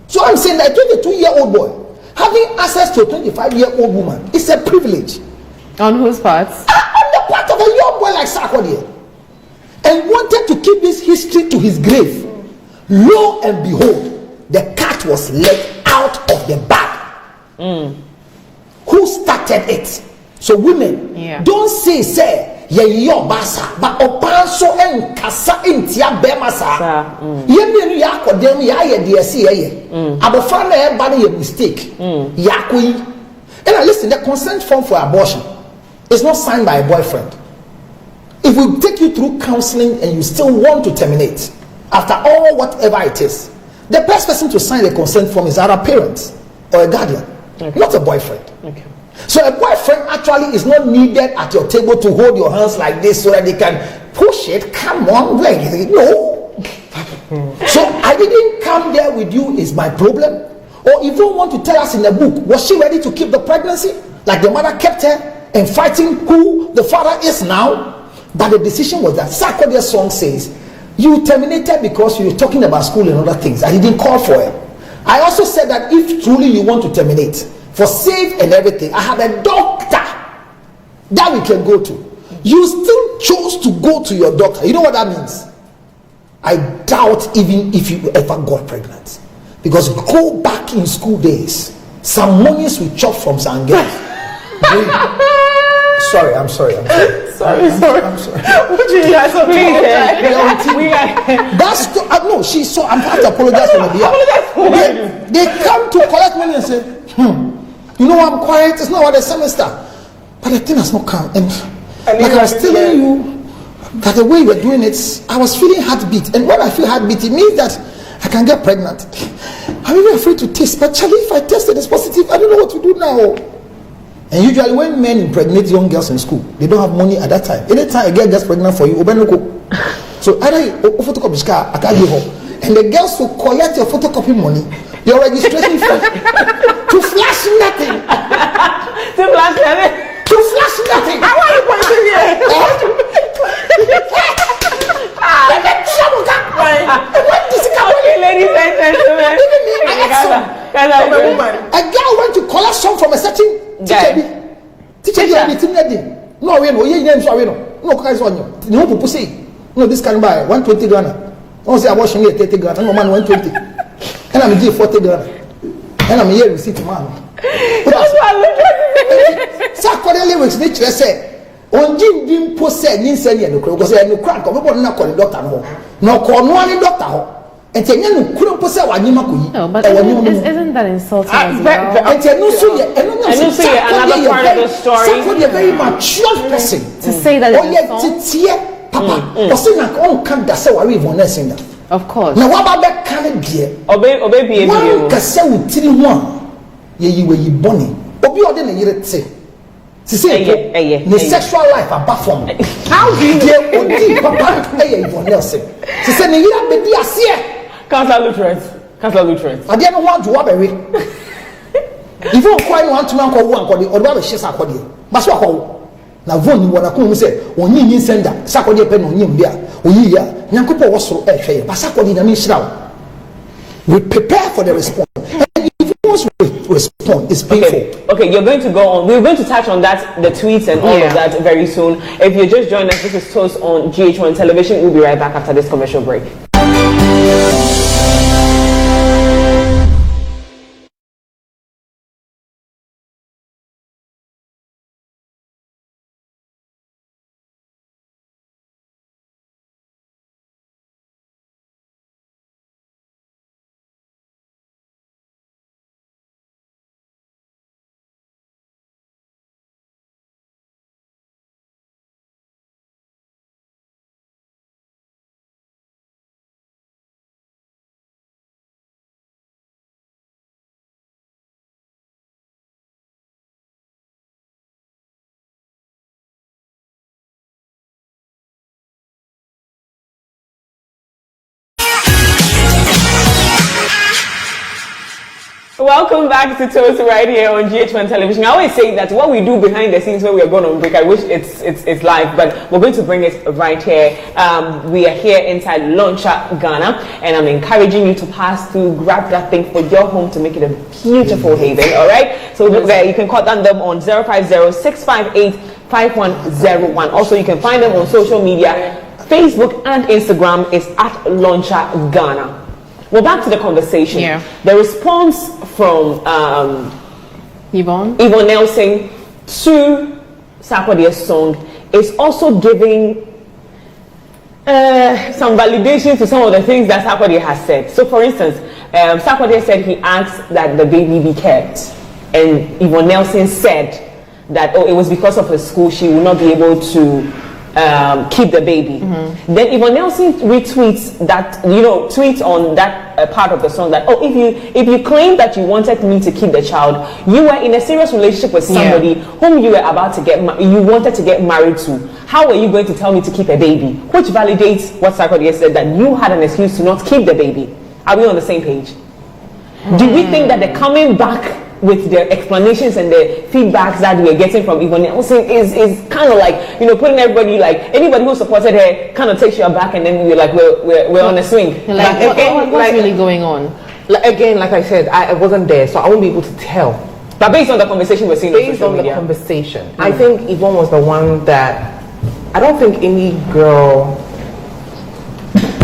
So I'm saying that a 22-year-old boy having access to a 25-year-old woman is a privilege. On whose part? On the part of a young boy like Sarkodie, and wanted to keep this history to his grave. Lo and behold, the cat was let out of the bag. Who started it? So women, don't say your basa, but opanso en kasa intia bemasa. Yemi ya kodem ya ye DSC abofra na e ba na mistake. Yakui. And listen, the consent form for abortion is not signed by a boyfriend. If we take you through counseling and you still want to terminate, after all whatever it is, the best person to sign the consent form is either a parent or a guardian, not a boyfriend. Okay. So a boyfriend actually is not needed at your table to hold your hands like this so that they can push it. Come on, like no. So I didn't come there with you is my problem. Or if you want to tell us in the book, was she ready to keep the pregnancy? Like the mother kept her and fighting who the father is now? But the decision was that Sarkodie's song says, you terminated because you were talking about school and other things. I didn't call for it. I also said that if truly you want to terminate, for safe and everything, I have a doctor that we can go to. You still chose to go to your doctor. You know what that means? I doubt even if you ever got pregnant. Because go back in school days, some monies we chop from some girls. I'm sorry. I'm sorry. What you guys are doing? That's no. So I'm going to apologize for the They come to collect money and say, you know I'm quiet. It's not what the semester, but the thing has not come. And like I was telling you, that the way you were doing it, I was feeling heartbeat. And when I feel heartbeat, it means that I can get pregnant. I'm even afraid to test. But Charlie, if I test it, it's positive. I don't know what to do now. And usually when men impregnate young girls in school, they don't have money at that time. Anytime a girl gets pregnant for you, so either you photocopy car, I can't give her. And the girls will collect your photocopy money, your registration fee, to flash nothing. To flash nothing. To flash nothing. I want to point to here. Ladies and gentlemen, a girl went to collect some from a certain teacher. No, we know. No, guys, no people say, no, this can buy 120 Ghana. No, say I'm washing here 30 Ghana. No man 120. And I'm here 40 Ghana. And I'm here receipt man. Sarkodie lyrics nature say. On Jim Jim Posse, Ninsenia, because I no crack of a knock on the doctor. No, call one doctor. And tell you, couldn't possess what you might. No, but isn't that insulting as well? And tell you, another part of the story. Sarkodie a very mature person. To say that it's Papa, or say, like, oh, can't that's how Yvonne Nelson. Of course. Now, what about that kind of gear? Obey, one can say with 3 1. You were bonny. Obi or then a year say. She said, the sexual life are baffled. How do you get Papa Yvonne Nelson? She said, you have the dear seer. Councillor Lutherans. I didn't want to walk away. If you quite want to uncle one, or the other shit Sarkodie. But so now, Von, what I come say, when you send that Sarkodie pen on him there, we hear Yankopo was so a but Sarkodie, I mean, we prepare for the response. And if you want to respond, it's painful. Okay, you're going to go on. We're going to touch on that, the tweets and all of that very soon. If you just joined us, this is Toast on GHOne Television. We'll be right back after this commercial break. Welcome back to Toast right here on GHOne Television. I always say that what we do behind the scenes when we are going on break, I wish it's live, but we're going to bring it right here. We are here inside Loncha, Ghana, and I'm encouraging you to pass through, grab that thing for your home to make it a beautiful haven, all right? So you can contact them on 050-658-5101. Also, you can find them on social media. Facebook and Instagram is at Loncha, Ghana. Well, back to the conversation. Yeah. The response from Yvonne Nelson to Sarkodie's song is also giving some validation to some of the things that Sarkodie has said. So, for instance, Sarkodie said he asked that the baby be kept, and Yvonne Nelson said that it was because of her school she would not be able to keep the baby. Then Yvonne Nelson retweets that, tweets on that part of the song that, if you claim that you wanted me to keep the child, you were in a serious relationship with somebody whom you were about to you wanted to get married to. How are you going to tell me to keep a baby? Which validates what Sarkodie said, that you had an excuse to not keep the baby. Are we on the same page? Do we think that the coming back with the explanations and the feedbacks that we're getting from Yvonne Nelson is kind of like, putting everybody, like anybody who supported her kind of takes you back, and then we're like we're on a swing. What's really going on? Like I said, I wasn't there, so I won't be able to tell. But based on the conversation we're seeing based on the conversation, I think Yvonne was the one that I don't think any girl.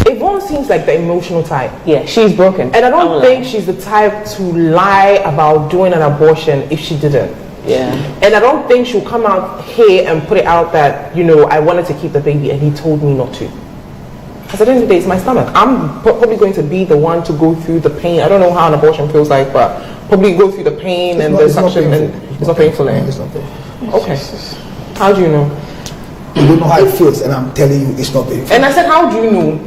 Yvonne seems like the emotional type. Yeah, she's broken. And I don't think she's the type to lie about doing an abortion if she didn't. Yeah. And I don't think she'll come out here and put it out that, I wanted to keep the baby and he told me not to. Because at the end of the day, it's my stomach. I'm probably going to be the one to go through the pain. I don't know how an abortion feels like, but probably go through the pain and the suction. It's not painful. It's not painful. Okay. How do you know? You don't know how it feels, and I'm telling you it's not painful. And I said, how do you know?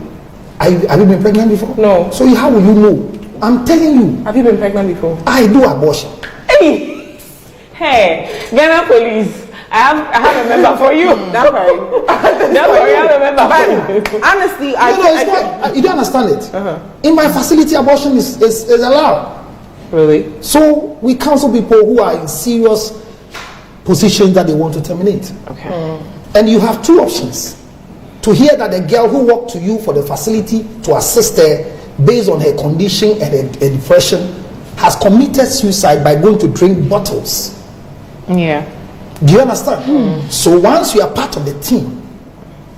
Have you been pregnant before? No. So how will you know I'm telling you. Have you been pregnant before? I do abortion. Hey, Ghana police. I have a member for you. That's right. Don't worry, I have a member for you. Honestly, you don't understand it. In my facility, abortion is allowed. Really? So we counsel people who are in serious positions that they want to terminate. Okay. And you have two options. To hear that the girl who walked to you for the facility to assist her based on her condition and her depression has committed suicide by going to drink bottles. Yeah. Do you understand? So once you are part of the team,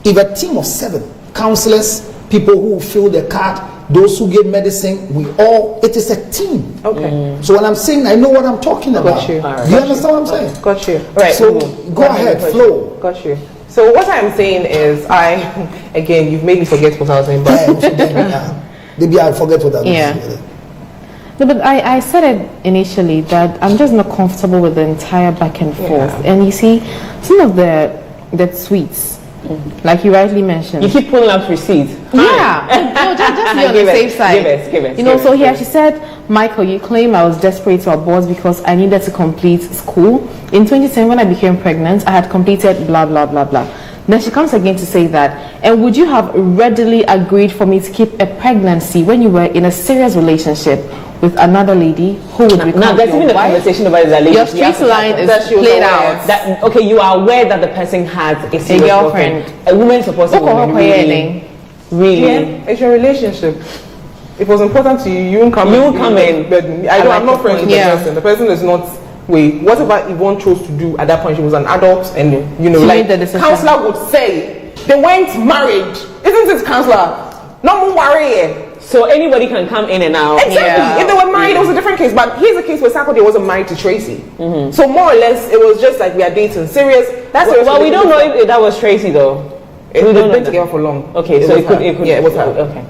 if a team of 7 counselors, people who fill the card, those who give medicine, it is a team. Okay. So when I'm saying, I know what I'm talking about. Got you. Do you understand what I'm saying? Got you. Right. So go ahead, flow. Got you. So what I'm saying is, again, you've made me forget what I was saying, but Maybe I forget what I was saying. No, but I said it initially that I'm just not comfortable with the entire back and forth. And you see, some of the tweets, like you rightly mentioned. You keep pulling up receipts. Yeah. No, just be on the safe side. Give it. You know, so here she said, Michael, you claim I was desperate to abort because I needed to complete school. In 2010, when I became pregnant, I had completed blah, blah, blah, blah. Then she comes again to say that, and would you have readily agreed for me to keep a pregnancy when you were in a serious relationship with another lady who would become now there's even a conversation about that lady. Your street line is played out. That, okay, you are aware that the person has a serious girlfriend. A woman supposed to really. Yeah, it's your relationship. If it was important to you, you won't come in. But I'm not friends with the person. The person is not. Wait, whatever Yvonne chose to do at that point, she was an adult, and counselor would say they weren't married, isn't it, counselor? No more worry. So anybody can come in and out. Exactly. If they were married, it was a different case. But here's a case where Sarkodie wasn't married to Tracy. So more or less, it was just like we are dating. Serious. That's well, we don't know if that was Tracy though. We don't been together for long. Okay, so it could. Yeah, it was her. Okay.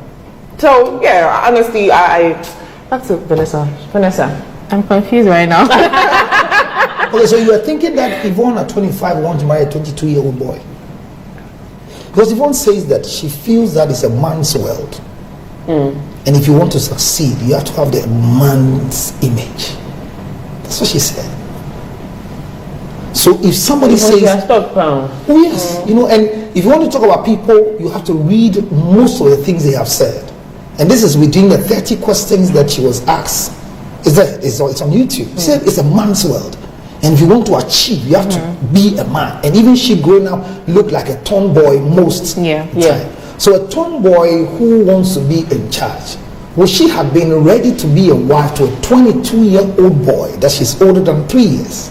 So yeah, honestly, back to Vanessa. I'm confused right now. Okay, so you are thinking that Yvonne at 25 wants to marry a 22-year-old boy? Because Yvonne says that she feels that it's a man's world. And if you want to succeed, you have to have the man's image. That's what she said. So if somebody says, oh yes, you know, and if you want to talk about people, you have to read most of the things they have said. And this is within the 30 questions that she was asked. It's on YouTube. She said it's a man's world. And if you want to achieve, you have to be a man. And even she growing up looked like a tomboy most time. So a tomboy who wants to be in charge, would she have been ready to be a wife to a 22-year-old boy that she's older than 3 years?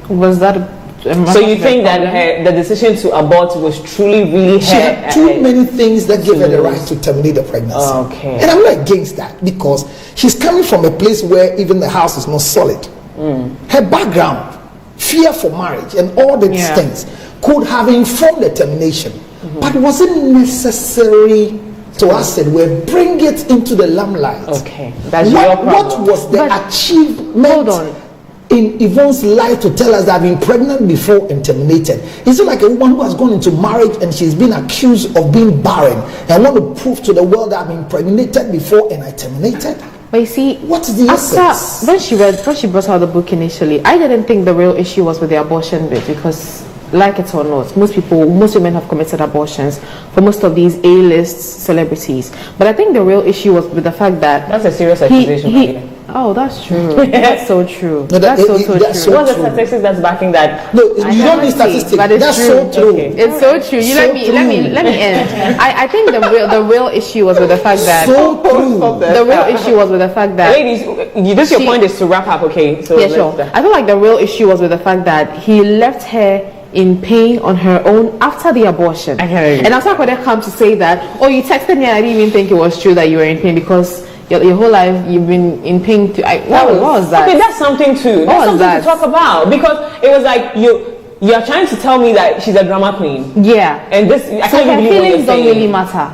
Was that so you think that the decision to abort was truly really she had too many things that gave her the right to terminate the pregnancy. Okay. And I'm not against that because she's coming from a place where even the house is not solid. Her background, fear for marriage and all these things could have informed the termination. But was it necessary to us and we bring it into the limelight? Okay, that's your problem. What was the achievement in Yvonne's life to tell us that I've been pregnant before and terminated? Is it like a woman who has gone into marriage and she's been accused of being barren and want to prove to the world that I've been impregnated before and I terminated? But you see, what is the essence? When she brought out the book initially, I didn't think the real issue was with the abortion bit because, like it or not, most women have committed abortions for most of these A-list celebrities. But I think the real issue was with the fact that that's a serious accusation. Oh, that's true. That's so true. No, that's so true. What's the statistics that's backing that? No, you don't need statistics. But it's that's true. so true. Okay. It's so true. Let me end. I think the real issue was with the fact that so true. The real issue was with the fact that ladies, your point is to wrap up, okay? So yeah, sure. I feel like the real issue was with the fact that he left her in pain on her own after the abortion. And I saw Sarkodie come to say that, oh, you texted me and I didn't even think it was true that you were in pain because your whole life you've been in pain. What was that? Okay, that's something too. That's something to talk about because it was like you're trying to tell me that she's a drama queen. Yeah. And this, I can't her believe feelings what don't you're really matter.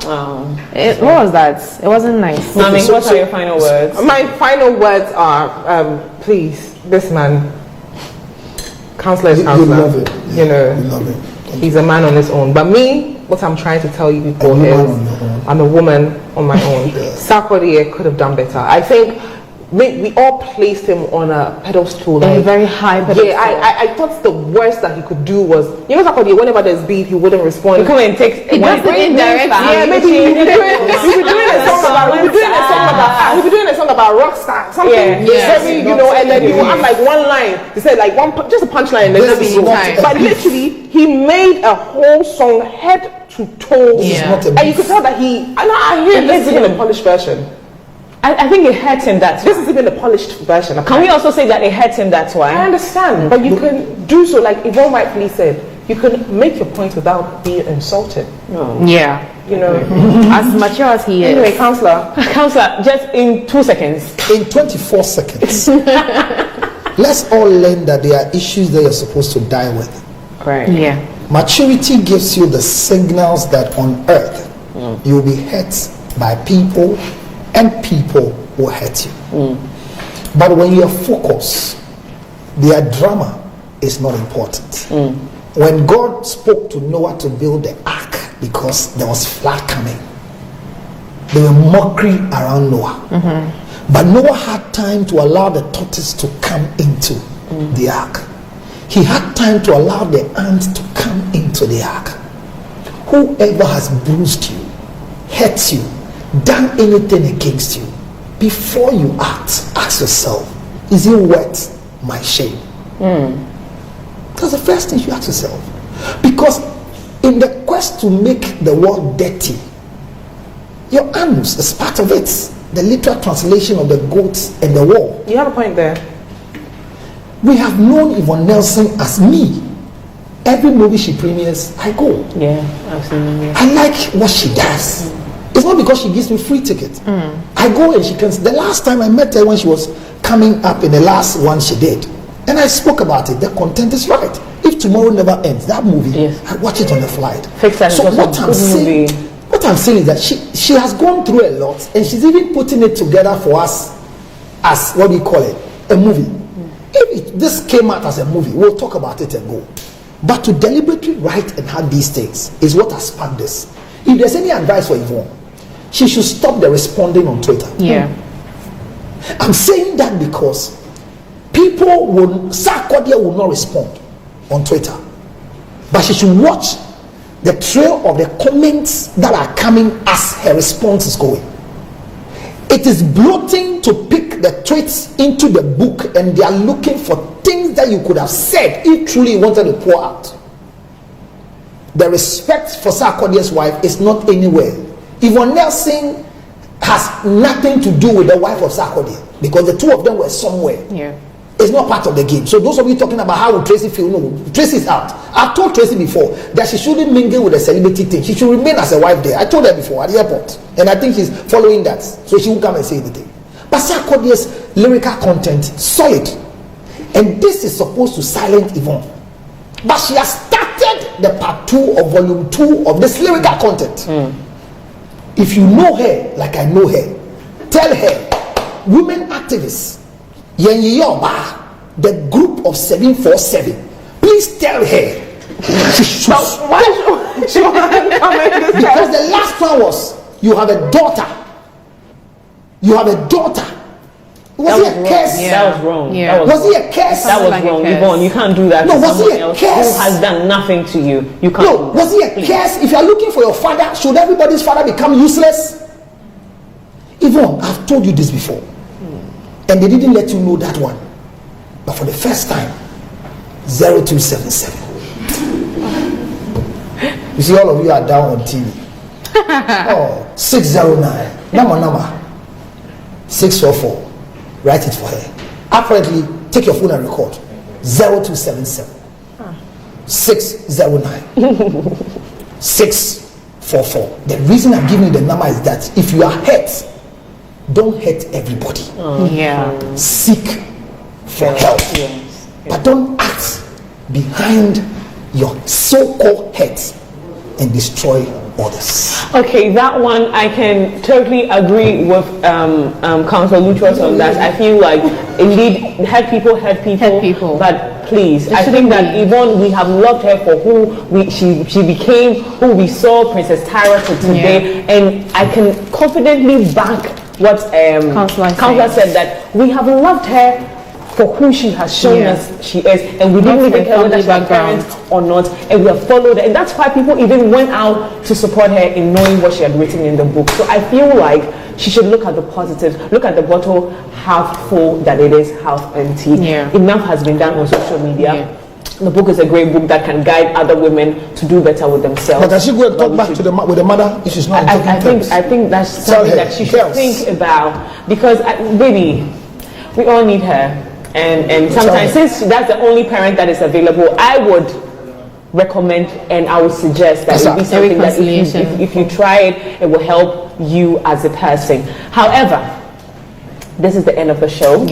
What was that? It wasn't nice. Mami, what are your final words? My final words are, please, this man, counselor is counselor. You love it. You know, you love it. He's a man on his own. But me, what I'm trying to tell you people is, I'm a woman. on my own. Sarkodie could have done better. I think we all placed him on a pedestal, like a very high pedestal. Yeah, I thought the worst that he could do was, Sarkodie, whenever there's beef, he wouldn't respond. He come and take. He does it indirectly. Yeah, maybe he'll be doing a song about Rockstar, something. Very, and then he will have like one line. He said like just a punchline, and then be but literally, he made a whole song head to toe, and you could tell that I hear this is even a polished version. I think it hurt him that. This is even a polished version. Can we also say that it hurt him that way? I understand, but you can do so, like Yvonne rightfully said. You can make your point without being insulted. Yeah. As mature as he is. Anyway, Counselor, just in 2 seconds. In 24 seconds. Let's all learn that there are issues that you're supposed to die with. Right. Yeah. Maturity gives you the signals that on earth you'll be hurt by people, and people will hurt you. But when you're focused, their drama is not important. When God spoke to Noah to build the ark because there was flood coming, there were mockery around Noah. But Noah had time to allow the tortoise to come into the ark. He had time to allow the ant to come into the ark. Whoever has bruised you, hurt you, done anything against you, before you act, ask yourself, is it worth my shame? That's the first thing you ask yourself. Because in the quest to make the world dirty, your anus is part of it. The literal translation of the goats and the wall. you have a point there. We have known Yvonne Nelson as me. Every movie she premieres, I go. Yeah, absolutely. I like what she does. It's not because she gives me free tickets. I go and she can. The last time I met her when she was coming up in the last one she did, and I spoke about it. The content is right. If tomorrow never ends, that movie, I watch it on the flight. So what I'm saying is that she has gone through a lot, and she's even putting it together for us as what do you call it, a movie. If this came out as a movie, we'll talk about it and go. But to deliberately write and have these things is what has sparked this. If there's any advice for Yvonne, she should stop the responding on Twitter. I'm saying that because Sarkodie will not respond on Twitter, but she should watch the trail of the comments that are coming as her response is going. It is bloating to pick the tweets into the book, and they are looking for things that you could have said if truly you wanted to pour out. The respect for Sarkodie's wife is not anywhere. Yvonne Nelson has nothing to do with the wife of Sarkodie because the two of them were somewhere. It's not part of the game. So those of you talking about how would Tracy feel, no, Tracy's out. I've told Tracy before that she shouldn't mingle with the celebrity thing. She should remain as a wife there. I told her before at the airport, and I think she's following that, so she won't come and say anything. But Sarkodie's lyrical content solid, and this is supposed to silence Yvonne. But she has started the part 2 of volume 2 of this lyrical content. If you know her like I know her, tell her, women activists, the group of 747, please tell her she should because the last one was, you have a daughter. Was it a curse? That was wrong. Was it a curse? That was wrong. Yvonne, you can't do that. No, was it a curse? Who has done nothing to you? You can't. No, was it a curse? If you are looking for your father, should everybody's father become useless? Yvonne, I've told you this before, and they didn't let you know that one. But for the first time, 0277. You see, all of you are down on TV. 609. Number 644. Write it for her. Apparently, take your phone and record 0277 609 644. The reason I'm giving you the number is that if you are hurt, don't hurt everybody. Seek for help, but don't act behind your so-called hurt and destroy others. Okay, that one I can totally agree with Councillor Luchos on that. I feel like indeed hurt people, but please. I think that Yvonne, we have loved her for who she became, who we saw Princess Tyra to today, and I can confidently back what Counselor said, that we have loved her for who she has shown us she is, and we didn't even care whether she's a parent or not, and we have followed her, and that's why people even went out to support her in knowing what she had written in the book. So I feel like she should look at the positives, look at the bottle half full that it is half empty. Enough has been done on social media. The book is a great book that can guide other women to do better with themselves. But as she go and talk back to with the mother, if she's not I think that's something that she should think about, because baby, we all need her. And sometimes, since that's the only parent that is available, I would recommend and I would suggest that it be something that if you try it, it will help you as a person. However, this is the end of the show.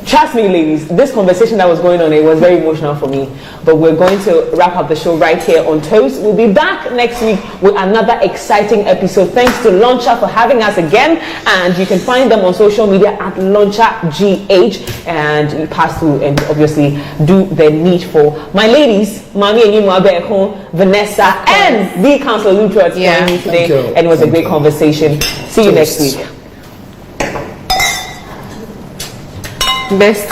Trust me, ladies, this conversation that was going on, it was very emotional for me. But we're going to wrap up the show right here on Toast. We'll be back next week with another exciting episode. Thanks to Launcher for having us again. And you can find them on social media at LauncherGH. And you pass through and obviously do the needful. My ladies, Mami and Vanessa, and the Counselor Luttrell joining me today. And it was a great conversation. See you next week. Best.